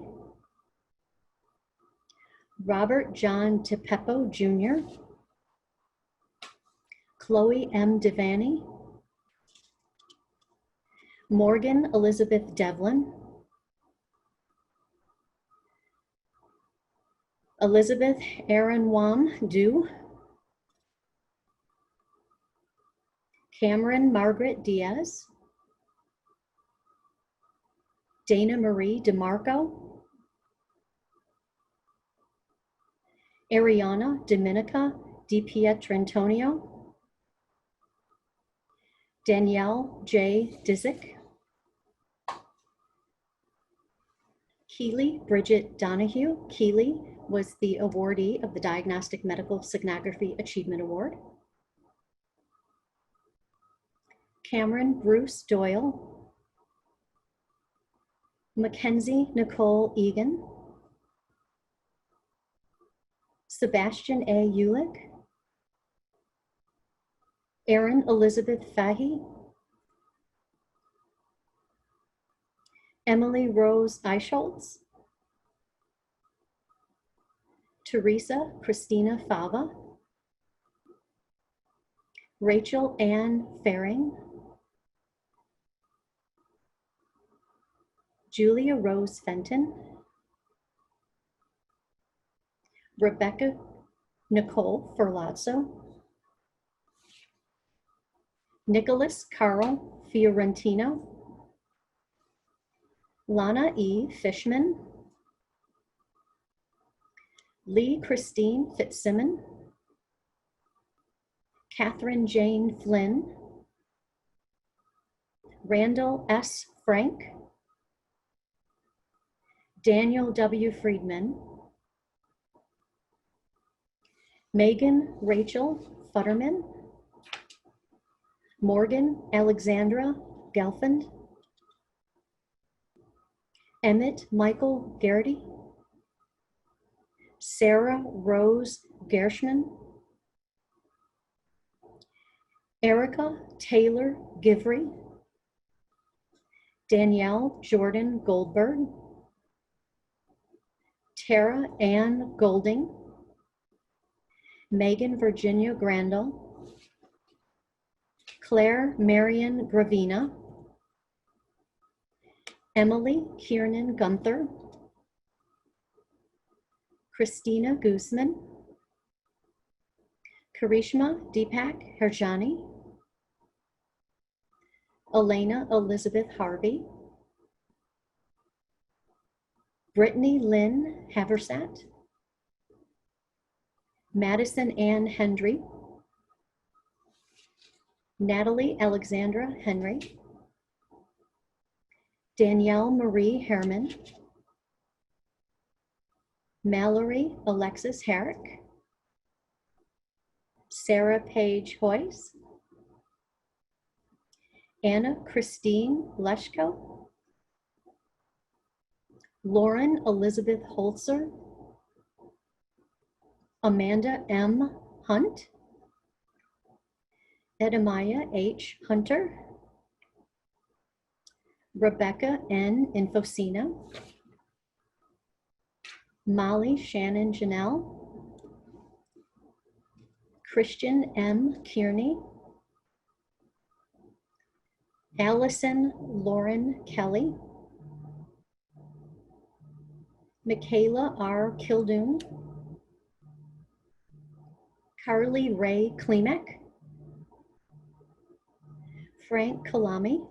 Robert John DePeppo Jr., Chloe M. Devaney, Morgan Elizabeth Devlin, Elizabeth Erin Wam Du, Cameron Margaret Diaz, Dana Marie DeMarco, Ariana Dominica Di Pietrantonio, Danielle J. Disick, Keely Bridget Donahue. Keely was the awardee of the Diagnostic Medical Signography Achievement Award. Cameron Bruce Doyle, Mackenzie Nicole Egan, Sebastian A. Ulick, Erin Elizabeth Fahy, Emily Rose Eichholz, Teresa Christina Fava, Rachel Ann Faring, Julia Rose Fenton, Rebecca Nicole Ferlazzo, Nicholas Carl Fiorentino, Lana E. Fishman, Lee Christine Fitzsimmon, Catherine Jane Flynn, Randall S. Frank, Daniel W. Friedman, Megan Rachel Futterman, Morgan Alexandra Gelfand, Emmett Michael Garrity, Sarah Rose Gershman, Erica Taylor Givry, Danielle Jordan Goldberg, Tara Ann Golding, Megan Virginia Grandal, Claire Marion Gravina, Emily Kiernan Gunther, Christina Guzman, Karishma Deepak Herjani, Elena Elizabeth Harvey, Brittany Lynn Haversat, Madison Ann Hendry, Natalie Alexandra Henry, Danielle Marie Herman, Mallory Alexis Herrick, Sarah Paige Hoyce, Anna Christine Leschko, Lauren Elizabeth Holzer, Amanda M. Hunt, Edemiah H. Hunter, Rebecca N. Infosina, Molly Shannon Janelle, Christian M. Kearney, Allison Lauren Kelly, Michaela R. Kildoon, Carly Ray Klimek, Frank Kalami,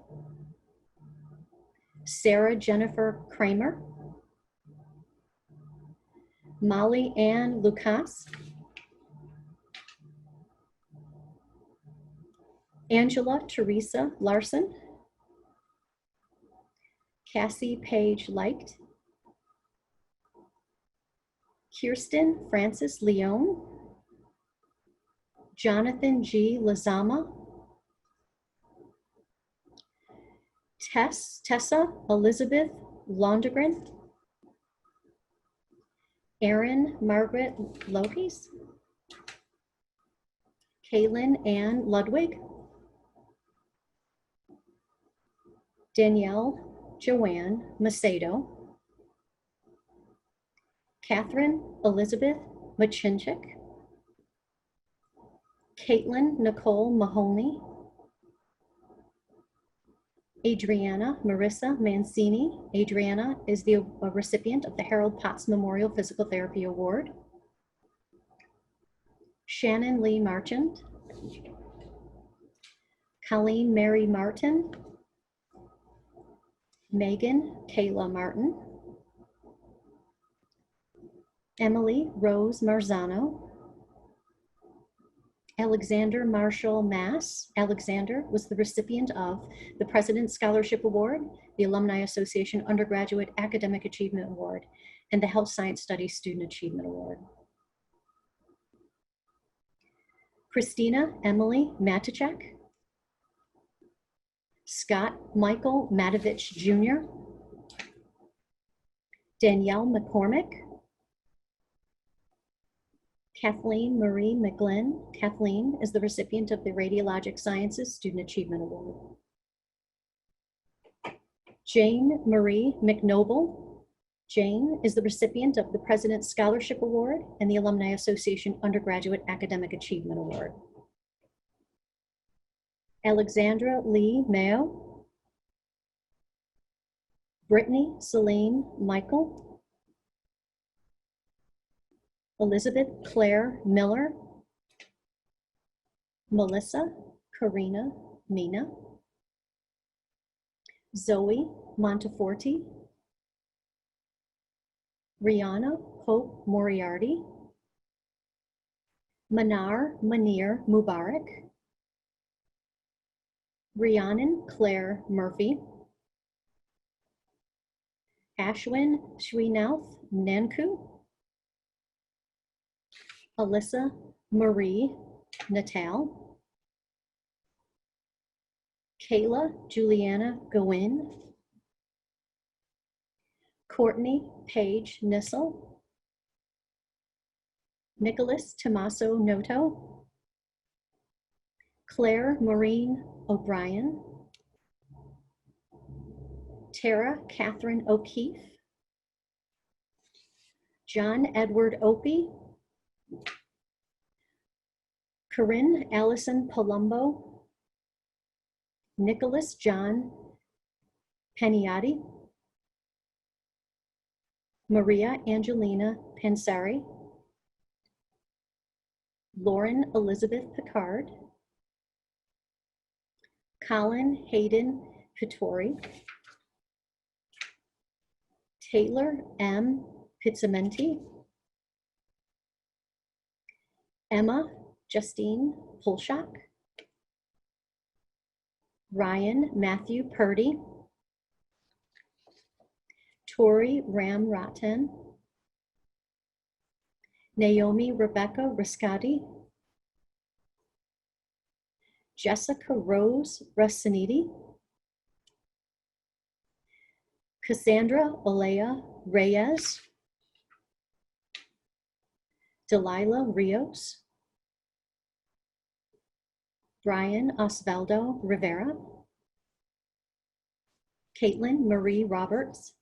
Sarah Jennifer Kramer, Molly Ann Lucas, Angela Teresa Larson, Cassie Page Leicht, Kirsten Francis Leone, Jonathan G. Lazama, Tessa Elizabeth Londegren, Erin Margaret Lokis, Kaylin Ann Ludwig, Danielle Joanne Macedo, Catherine Elizabeth Machinchik, Caitlin Nicole Mahoney, Adriana Marissa Mancini. Adriana is the recipient of the Harold Potts Memorial Physical Therapy Award. Shannon Lee Marchant, Colleen Mary Martin, Megan Kayla Martin, Emily Rose Marzano, Alexander Marshall Mass. Alexander was the recipient of the President's Scholarship Award, the Alumni Association Undergraduate Academic Achievement Award, and the Health Science Studies Student Achievement Award. Christina Emily Matichak, Scott Michael Matovich Jr., Danielle McCormick, Kathleen Marie McGlynn. Kathleen is the recipient of the Radiologic Sciences Student Achievement Award. Jane Marie McNoble. Jane is the recipient of the President's Scholarship Award and the Alumni Association Undergraduate Academic Achievement Award. Alexandra Lee Mayo, Brittany Celine Michael, Elizabeth Claire Miller, Melissa Karina Mina, Zoe Monteforti, Rihanna Hope Moriarty, Manar Munir Mubarak, Rhiannon Claire Murphy, Ashwin Srinath Nanku, Alyssa Marie Natal, Kayla Juliana Gowin, Courtney Paige Nissel, Nicholas Tommaso Noto, Claire Maureen O'Brien, Tara Catherine O'Keefe, John Edward Opie, Corinne Allison Palumbo, Nicholas John Paniati, Maria Angelina Pansari, Lauren Elizabeth Picard, Colin Hayden Pittori, Taylor M. Pizzamenti, Emma Justine Polshak, Ryan Matthew Purdy, Tori Ramratan, Naomi Rebecca Riscati, Jessica Rose Rassanidi, Cassandra Alea Reyes, Delilah Rios, Brian Osvaldo Rivera, Caitlin Marie Roberts,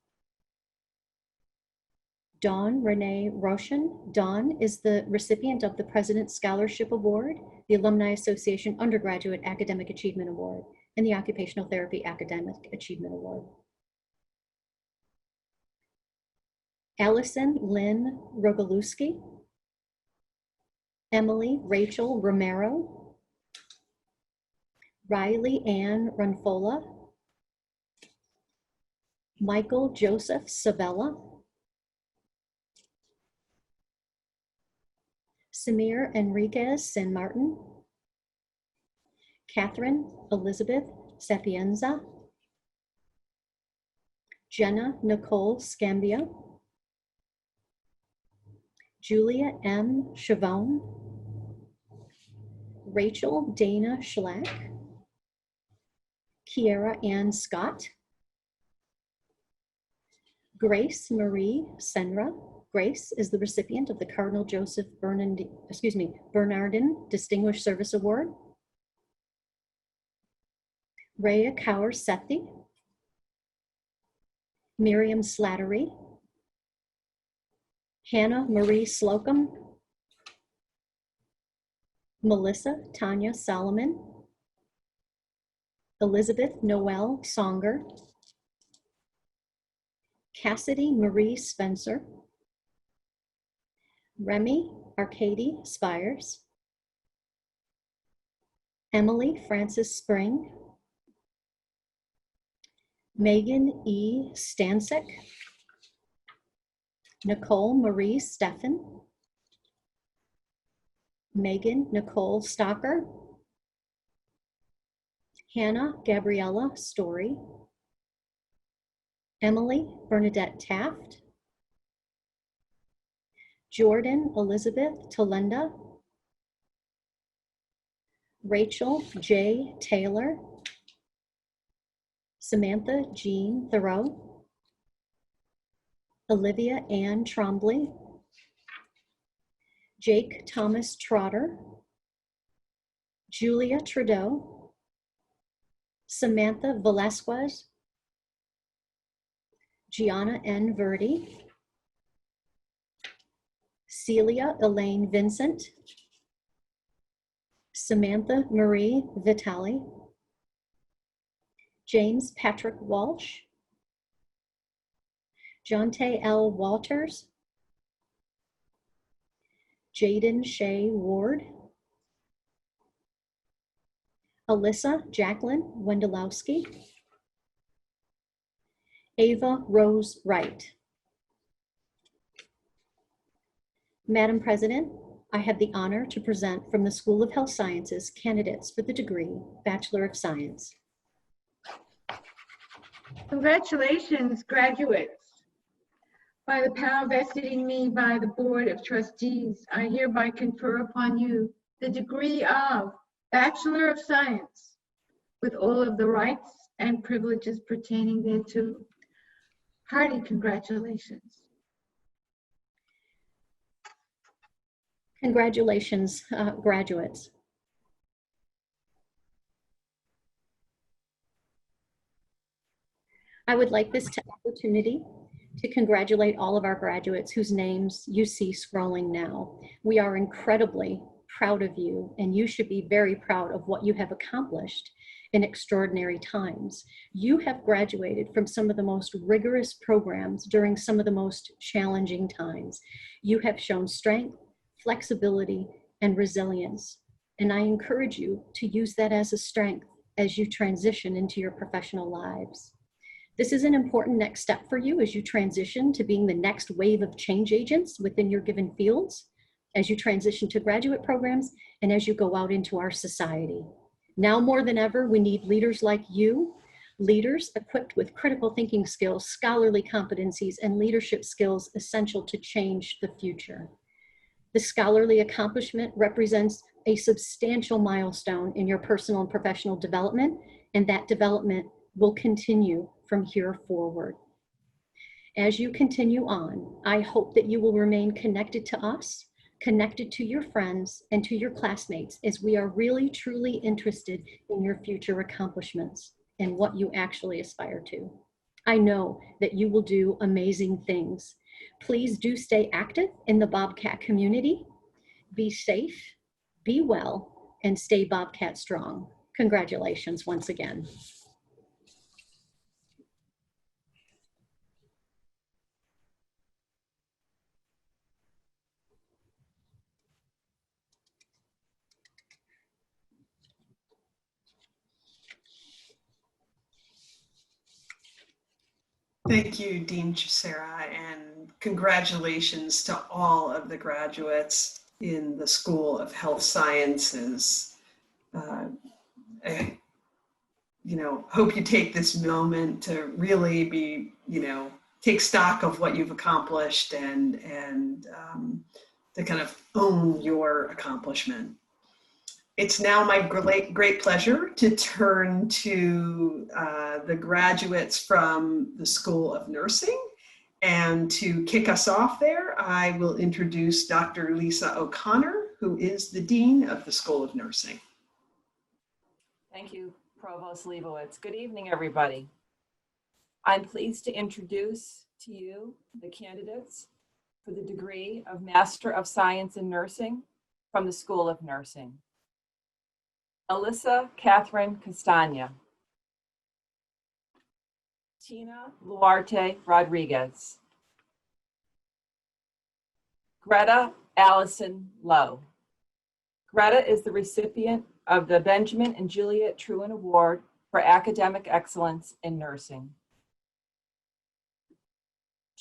Dawn Renee Roshan. Dawn is the recipient of the President's Scholarship Award, the Alumni Association Undergraduate Academic Achievement Award, and the Occupational Therapy Academic Achievement Award. Allison Lynn Rogalewski, Emily Rachel Romero, Riley Ann Runfola, Michael Joseph Savella, Samir Enriquez San Martin, Catherine Elizabeth Sapienza, Jenna Nicole Scambia, Julia M. Chavone, Rachel Dana Schlack, Kiera Ann Scott, Grace Marie Senra. Grace is the recipient of the Cardinal Joseph Bernardin Distinguished Service Award. Rhea Kaur Sethi, Miriam Slattery, Hannah Marie Slocum, Melissa Tanya Solomon, Elizabeth Noel Songer, Cassidy Marie Spencer, Remy Arcady Spires, Emily Francis Spring, Megan E. Stansik, Nicole Marie Steffen, Megan Nicole Stocker, Hannah Gabriella Story, Emily Bernadette Taft, Jordan Elizabeth Talenda, Rachel J. Taylor, Samantha Jean Thoreau, Olivia Ann Trombley, Jake Thomas Trotter, Julia Trudeau, Samantha Velasquez, Gianna N. Verdi, Celia Elaine Vincent, Samantha Marie Vitale, James Patrick Walsh, Jonte L. Walters, Jaden Shea Ward, Alyssa Jacqueline Wendelowski, Ava Rose Wright. Madam President, I have the honor to present from the School of Health Sciences candidates for the degree Bachelor of Science. Congratulations, graduates. By the power vested in me by the Board of Trustees, I hereby confer upon you the degree of Bachelor of Science with all of the rights and privileges pertaining thereto. Hearty congratulations. Congratulations, graduates. I would like this opportunity to congratulate all of our graduates whose names you see scrolling now. We are incredibly proud of you, and you should be very proud of what you have accomplished in extraordinary times. You have graduated from some of the most rigorous programs during some of the most challenging times. You have shown strength, flexibility, and resilience. And I encourage you to use that as a strength as you transition into your professional lives. This is an important next step for you as you transition to being the next wave of change agents within your given fields, as you transition to graduate programs, and as you go out into our society. Now more than ever, we need leaders like you, leaders equipped with critical thinking skills, scholarly competencies, and leadership skills essential to change the future. The scholarly accomplishment represents a substantial milestone in your personal and professional development, and that development will continue from here forward. As you continue on, I hope that you will remain connected to us, connected to your friends and to your classmates, as we are really truly interested in your future accomplishments and what you actually aspire to. I know that you will do amazing things. Please do stay active in the Bobcat community. Be safe, be well, and stay Bobcat strong. Congratulations once again. Thank you, Dean Sarah, and congratulations to all of the graduates in the School of Health Sciences. I, hope you take this moment to really be, take stock of what you've accomplished and to kind of own your accomplishment. It's now my great pleasure to turn to the graduates from the School of Nursing. And to kick us off there, I will introduce Dr. Lisa O'Connor, who is the Dean of the School of Nursing. Thank you, Provost Leibowitz. Good evening, everybody. I'm pleased to introduce to you the candidates for the degree of Master of Science in Nursing from the School of Nursing. Alyssa Catherine Castagna, Tina Luarte Rodriguez, Greta Allison Lowe. Greta is the recipient of the Benjamin and Juliet Truen Award for Academic Excellence in Nursing.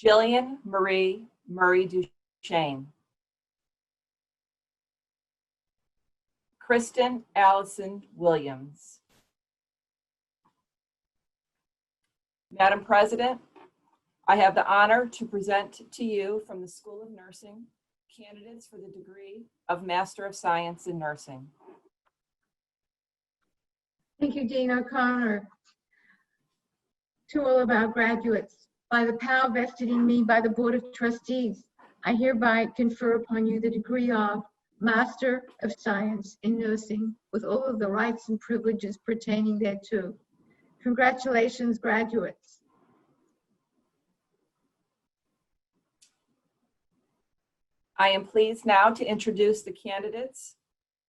Jillian Marie Murray Duchesne. Kristen Allison Williams. Madam President, I have the honor to present to you from the School of Nursing candidates for the degree of Master of Science in Nursing. Thank you, Dean O'Connor. To all of our graduates, by the power vested in me by the Board of Trustees, I hereby confer upon you the degree of Master of Science in Nursing with all of the rights and privileges pertaining thereto. Congratulations, graduates. I am pleased now to introduce the candidates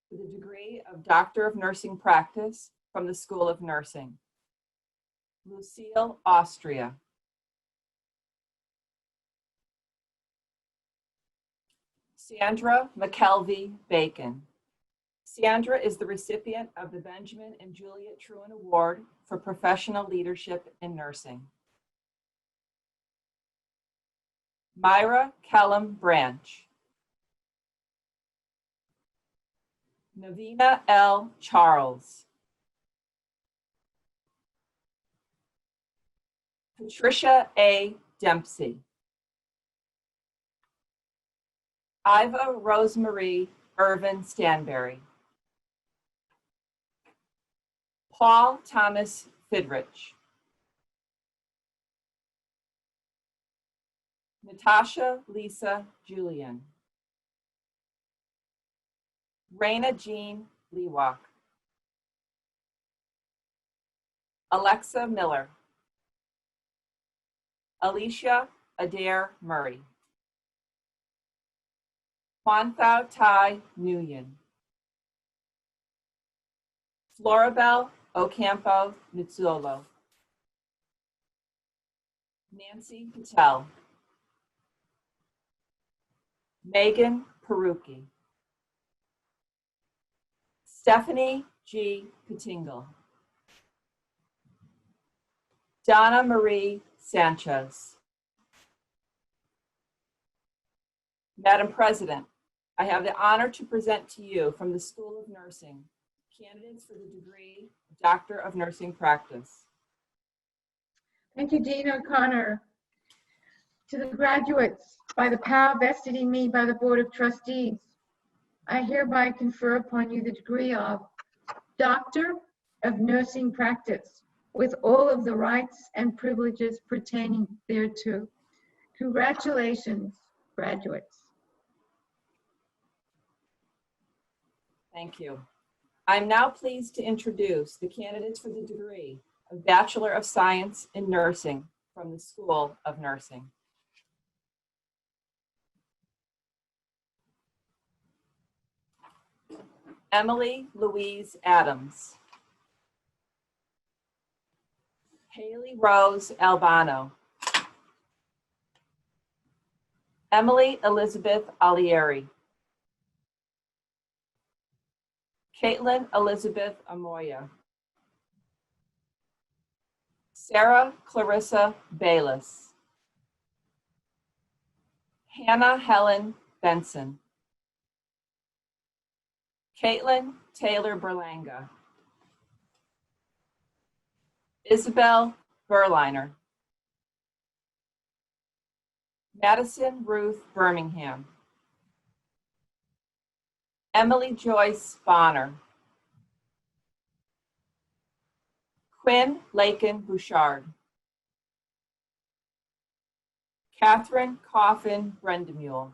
for the degree of Doctor of Nursing Practice from the School of Nursing. Lucille Austria. Sandra McKelvey Bacon. Sandra is the recipient of the Benjamin and Juliet Truen Award for Professional Leadership in Nursing. Myra Kellum Branch. Navina L. Charles. Patricia A. Dempsey. Iva Rosemarie Irvin Stanberry. Paul Thomas Fidrich. Natasha Lisa Julian. Raina Jean Lewak. Alexa Miller. Alicia Adair Murray. Kwanthao Tai Nguyen. Florabelle Ocampo Nizzolo. Nancy Patel. Megan Perucchi. Stephanie G. Patingle. Donna Marie Sanchez. Madam President, I have the honor to present to you from the School of Nursing candidates for the degree Doctor of Nursing Practice. Thank you, Dean O'Connor. To the graduates, by the power vested in me by the Board of Trustees, I hereby confer upon you the degree of Doctor of Nursing Practice with all of the rights and privileges pertaining thereto. Congratulations, graduates. Thank you. I'm now pleased to introduce the candidates for the degree of Bachelor of Science in Nursing from the School of Nursing. Emily Louise Adams. Haley Rose Albano. Emily Elizabeth Alieri. Caitlin Elizabeth Amoya. Sarah Clarissa Bayless. Hannah Helen Benson. Caitlin Taylor Berlanga. Isabel Berliner. Madison Ruth Birmingham. Emily Joyce Bonner. Quinn Lakin Bouchard. Catherine Coffin Brendemule.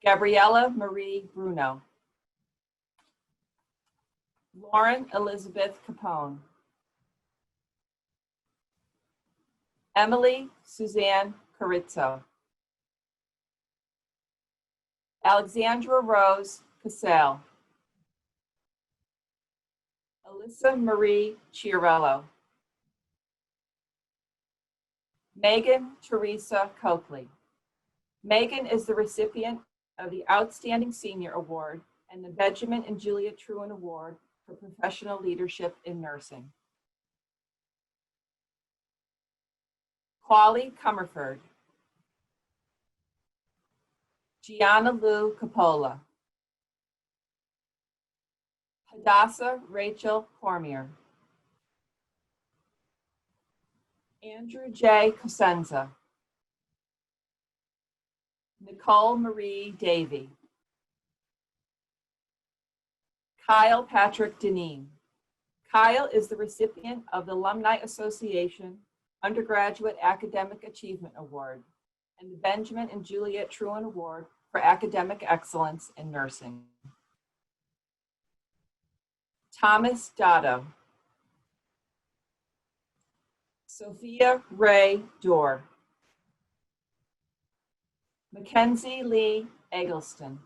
Gabriella Marie Bruno. Lauren Elizabeth Capone. Emily Suzanne Carizzo. Alexandra Rose Casale. Alyssa Marie Chiarello. Megan Teresa Coakley. Megan is the recipient of the Outstanding Senior Award and the Benjamin and Julia Truen Award for Professional Leadership in Nursing. Quali Comerford. Gianna Lou Capola. Hadassah Rachel Cormier. Andrew J. Cosenza. Nicole Marie Davey. Kyle Patrick Deneen. Kyle is the recipient of the Alumni Association Undergraduate Academic Achievement Award and the Benjamin and Juliet Truen Award for Academic Excellence in Nursing. Thomas Dotto. Sophia Ray Dorr. Mackenzie Lee Eggleston.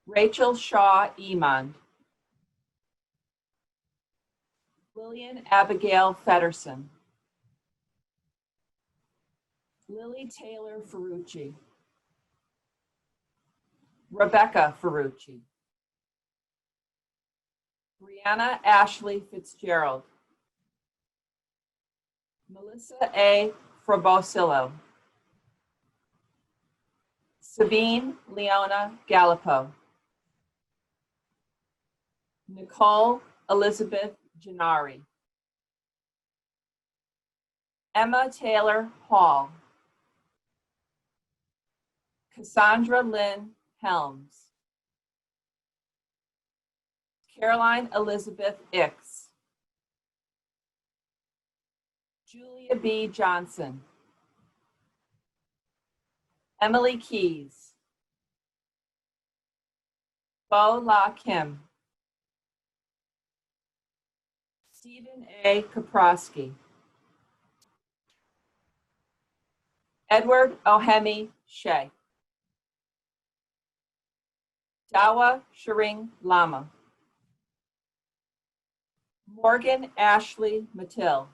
Rachel Shaw Emond. Lillian Abigail Fedderson. Lily Taylor Ferrucci. Rebecca Ferrucci. Brianna Ashley Fitzgerald. Melissa A. Frabosillo. Sabine Leona Gallipo. Nicole Elizabeth Gennari. Emma Taylor Hall. Cassandra Lynn Helms. Caroline Elizabeth Ix. Julia B. Johnson. Emily Keys. Bo La Kim. Stephen A. Kaprosky. Edward Ohemi Shea. Dawa Shering Lama. Morgan Ashley Mattil.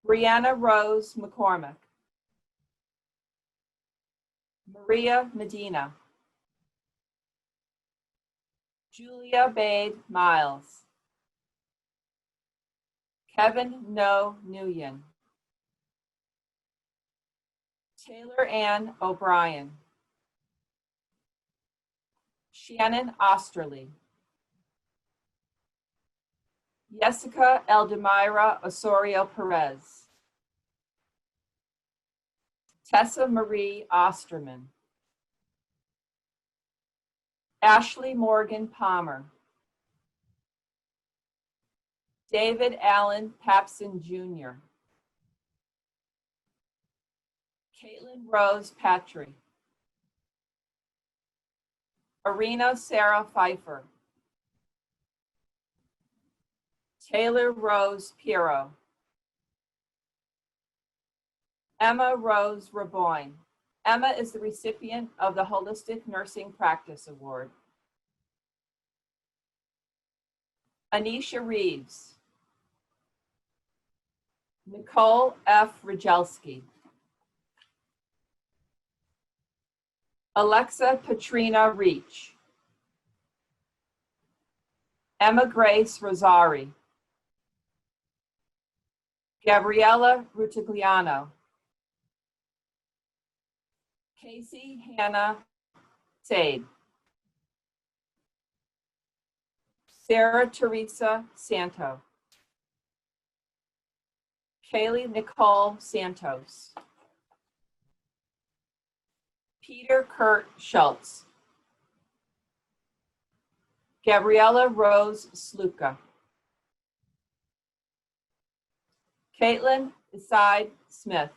Brianna Rose McCormick. Maria Medina. Julia Bade Miles. Kevin No Nguyen. Taylor Ann O'Brien. Shannon Osterly. Jessica Eldemira Osorio Perez. Tessa Marie Osterman. Ashley Morgan Palmer. David Allen Papson Jr. Caitlin Rose Patry. Arena Sarah Pfeiffer. Taylor Rose Piero. Emma Rose Raboyne. Emma is the recipient of the Holistic Nursing Practice Award. Anisha Reeves. Nicole F. Rajelski. Alexa Patrina Reach. Emma Grace Rosari. Gabriella Rutigliano. Casey Hannah Sade. Sarah Teresa Santo. Kaylee Nicole Santos. Peter Kurt Schultz. Gabriella Rose Sluka. Caitlin Iside Smith.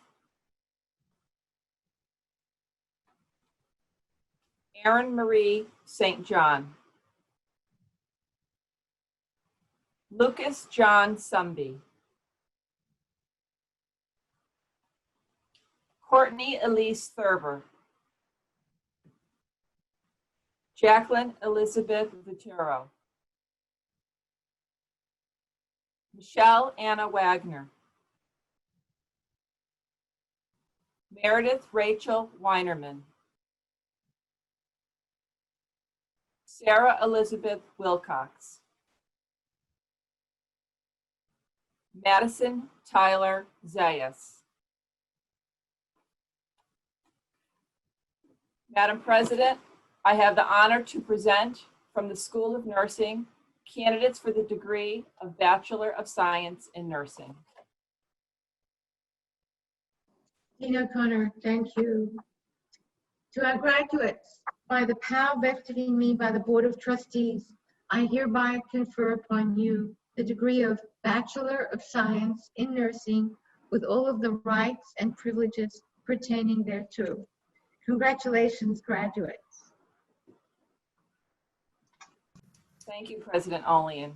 Erin Marie St. John. Lucas John Sumby. Courtney Elise Thurber. Jacqueline Elizabeth Vituro. Michelle Anna Wagner. Meredith Rachel Weinerman. Sarah Elizabeth Wilcox. Madison Tyler Zayas. Madam President, I have the honor to present from the School of Nursing candidates for the degree of Bachelor of Science in Nursing. Dean O'Connor, thank you. To our graduates, by the power vested in me by the Board of Trustees, I hereby confer upon you the degree of Bachelor of Science in Nursing with all of the rights and privileges pertaining thereto. Congratulations, graduates. Thank you, President Olian.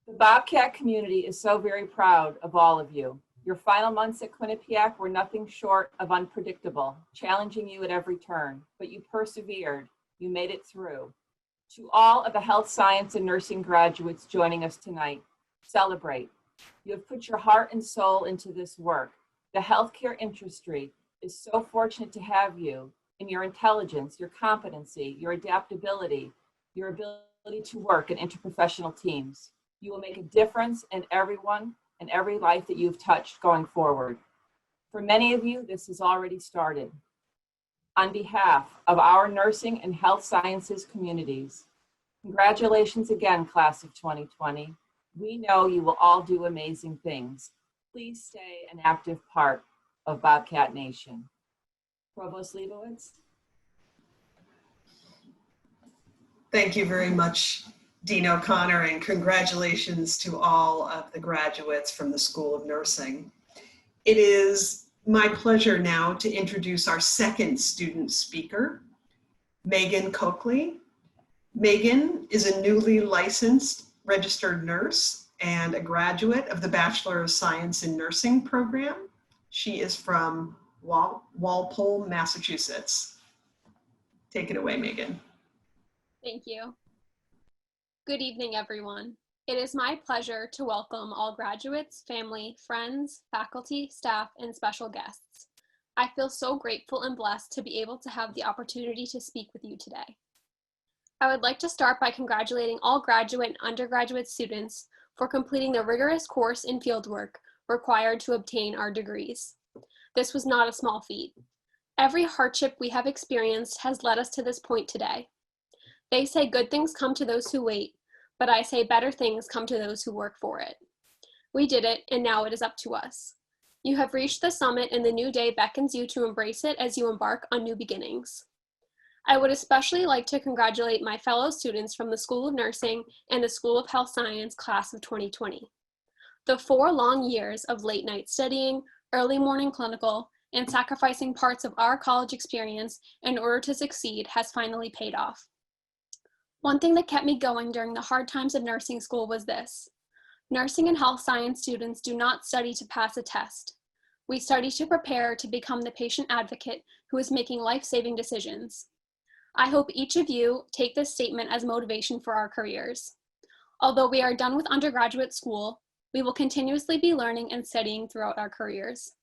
The Bobcat community is so very proud of all of you. Your final months at Quinnipiac were nothing short of unpredictable, challenging you at every turn, but you persevered, you made it through. To all of the health science and nursing graduates joining us tonight, celebrate. You have put your heart and soul into this work. The healthcare industry is so fortunate to have you in your intelligence, your competency, your adaptability, your ability to work in interprofessional teams. You will make a difference in everyone and every life that you've touched going forward. For many of you, this has already started. On behalf of our nursing and health sciences communities, congratulations again, class of 2020. We know you will all do amazing things. Please stay an active part of Bobcat Nation. Provost Leibowitz. Thank you very much, Dean O'Connor, and congratulations to all of the graduates from the School of Nursing. It is my pleasure now to introduce our second student speaker, Megan Coakley. Megan is a newly licensed registered nurse and a graduate of the Bachelor of Science in Nursing program. She is from Walpole, Massachusetts. Take it away, Megan. Thank you. Good evening, everyone. It is my pleasure to welcome all graduates, family, friends, faculty, staff, and special guests. I feel so grateful and blessed to be able to have the opportunity to speak with you today. I would like to start by congratulating all graduate and undergraduate students for completing the rigorous course in fieldwork required to obtain our degrees. This was not a small feat. Every hardship we have experienced has led us to this point today. They say good things come to those who wait, but I say better things come to those who work for it. We did it, and now it is up to us. You have reached the summit, and the new day beckons you to embrace it as you embark on new beginnings. I would especially like to congratulate my fellow students from the School of Nursing and the School of Health Science class of 2020. The 4 long years of late night studying, early morning clinical, and sacrificing parts of our college experience in order to succeed has finally paid off. One thing that kept me going during the hard times of nursing school was this: nursing and health science students do not study to pass a test. We study to prepare to become the patient advocate who is making life-saving decisions. I hope each of you take this statement as motivation for our careers. Although we are done with undergraduate school, we will continuously be learning and studying throughout our careers.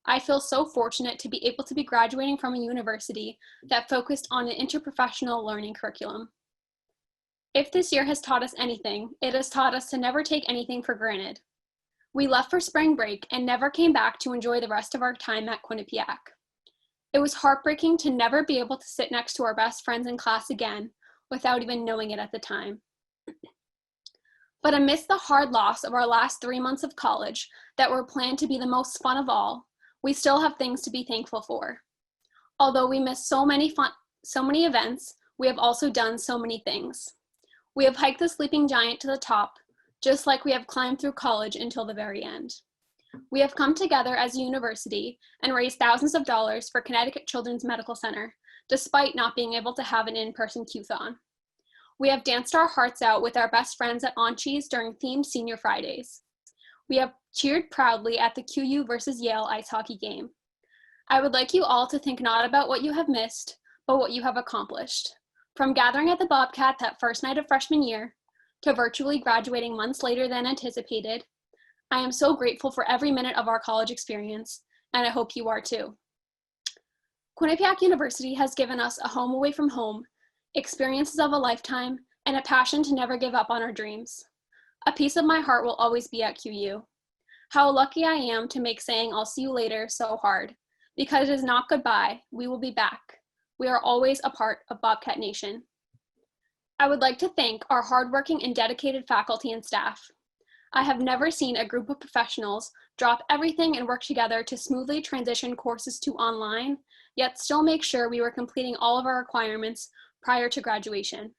I feel so fortunate to be able to be graduating from a university that focused on an interprofessional learning curriculum. If this year has taught us anything, it has taught us to never take anything for granted. We left for spring break and never came back to enjoy the rest of our time at Quinnipiac. It was heartbreaking to never be able to sit next to our best friends in class again without even knowing it at the time. But amidst the hard loss of our last 3 months of college that were planned to be the most fun of all, we still have things to be thankful for. Although we missed so many events, we have also done so many things. We have hiked the sleeping giant to the top, just like we have climbed through college until the very end. We have come together as a university and raised thousands of dollars for Connecticut Children's Medical Center, despite not being able to have an in-person Q-thon. We have danced our hearts out with our best friends at Onchies during themed Senior Fridays. We have cheered proudly at the QU versus Yale ice hockey game. I would like you all to think not about what you have missed, but what you have accomplished. From gathering at the Bobcat that first night of freshman year, to virtually graduating months later than anticipated, I am so grateful for every minute of our college experience, and I hope you are too. Quinnipiac University has given us a home away from home, experiences of a lifetime, and a passion to never give up on our dreams. A piece of my heart will always be at QU. How lucky I am to make saying I'll see you later so hard, because it is not goodbye, we will be back. We are always a part of Bobcat Nation. I would like to thank our hardworking and dedicated faculty and staff. I have never seen a group of professionals drop everything and work together to smoothly transition courses to online, yet still make sure we were completing all of our requirements prior to graduation.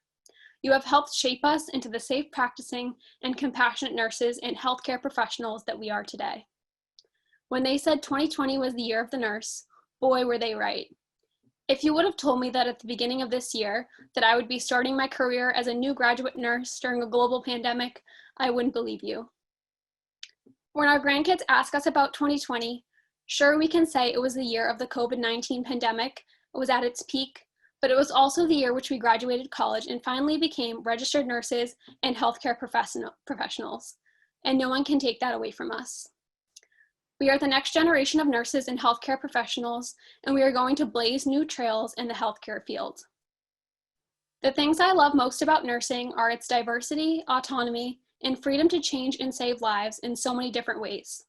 You have helped shape us into the safe practicing and compassionate nurses and healthcare professionals that we are today. When they said 2020 was the year of the nurse, boy, were they right. If you would have told me that at the beginning of this year that I would be starting my career as a new graduate nurse during a global pandemic, I wouldn't believe you. When our grandkids ask us about 2020, sure, we can say it was the year of the COVID-19 pandemic, it was at its peak, but it was also the year which we graduated college and finally became registered nurses and healthcare professionals, and no one can take that away from us. We are the next generation of nurses and healthcare professionals, and we are going to blaze new trails in the healthcare field. The things I love most about nursing are its diversity, autonomy, and freedom to change and save lives in so many different ways.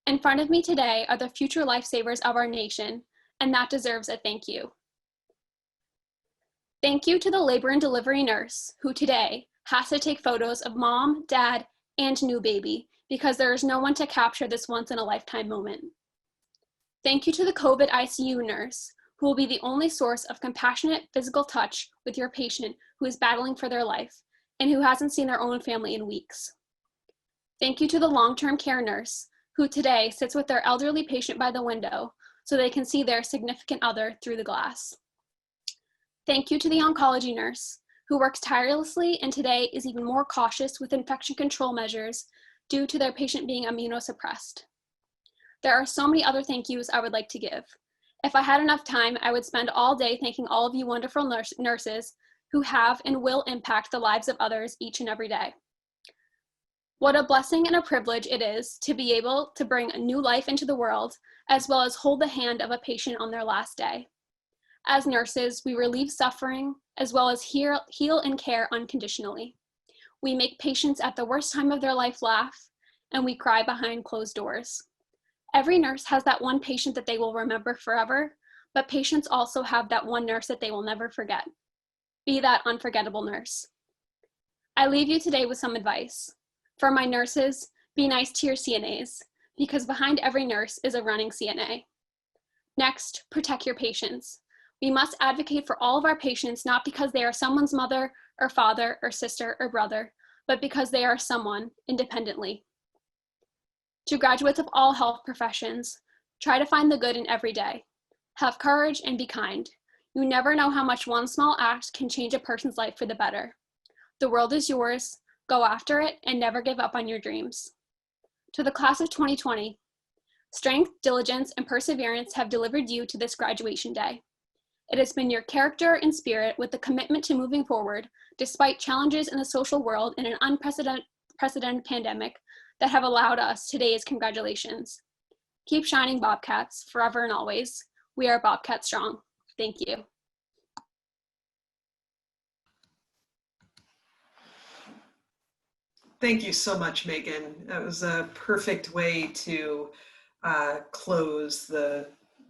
In front of me today are the future lifesavers of our nation, and that deserves a thank you. Thank you to the labor and delivery nurse who today has to take photos of mom, dad, and new baby because there is no one to capture this once-in-a-lifetime moment. Thank you to the COVID ICU nurse, who will be the only source of compassionate physical touch with your patient who is battling for their life and who hasn't seen their own family in weeks. Thank you to the long-term care nurse, who today sits with their elderly patient by the window so they can see their significant other through the glass. Thank you to the oncology nurse, who works tirelessly and today is even more cautious with infection control measures due to their patient being immunosuppressed. There are so many other thank yous I would like to give. If I had enough time, I would spend all day thanking all of you wonderful nurses who have and will impact the lives of others each and every day. What a blessing and a privilege it is to be able to bring a new life into the world, as well as hold the hand of a patient on their last day. As nurses, we relieve suffering, as well as heal and care unconditionally. We make patients at the worst time of their life laugh, and we cry behind closed doors. Every nurse has that one patient that they will remember forever, but patients also have that one nurse that they will never forget. Be that unforgettable nurse. I leave you today with some advice. For my nurses, be nice to your CNAs, because behind every nurse is a running CNA. Next, protect your patients. We must advocate for all of our patients, not because they are someone's mother or father or sister or brother, but because they are someone independently. To graduates of all health professions, try to find the good in every day. Have courage and be kind. You never know how much one small act can change a person's life for the better. The world is yours. Go after it and never give up on your dreams. To the class of 2020, strength, diligence, and perseverance have delivered you to this graduation day. It has been your character and spirit with the commitment to moving forward, despite challenges in the social world and an unprecedented pandemic, that have allowed us today's congratulations. Keep shining, Bobcats, forever and always. We are Bobcat strong. Thank you. Thank you so much, Megan. That was a perfect way to close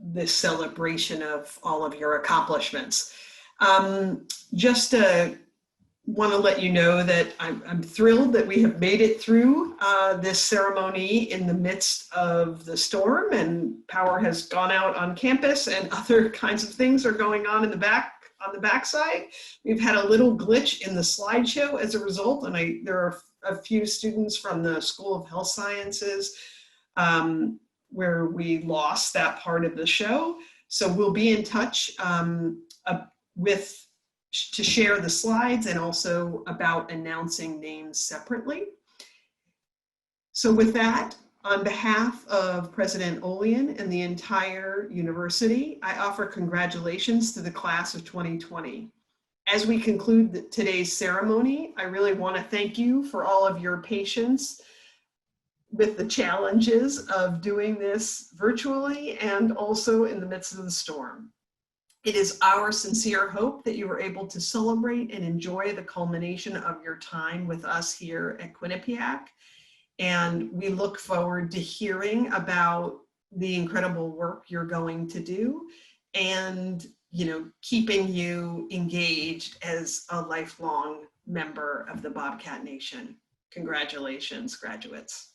this celebration of all of your accomplishments. Just want to let you know that I'm thrilled that we have made it through this ceremony in the midst of the storm, and power has gone out on campus and other kinds of things are going on in the backside. We've had a little glitch in the slideshow as a result, and there are a few students from the School of Health Sciences where we lost that part of the show. So we'll be in touch to share the slides and also about announcing names separately. So with that, on behalf of President Olian and the entire university, I offer congratulations to the class of 2020. As we conclude today's ceremony, I really want to thank you for all of your patience with the challenges of doing this virtually and also in the midst of the storm. It is our sincere hope that you were able to celebrate and enjoy the culmination of your time with us here at Quinnipiac. And we look forward to hearing about the incredible work you're going to do and, keeping you engaged as a lifelong member of the Bobcat Nation. Congratulations, graduates.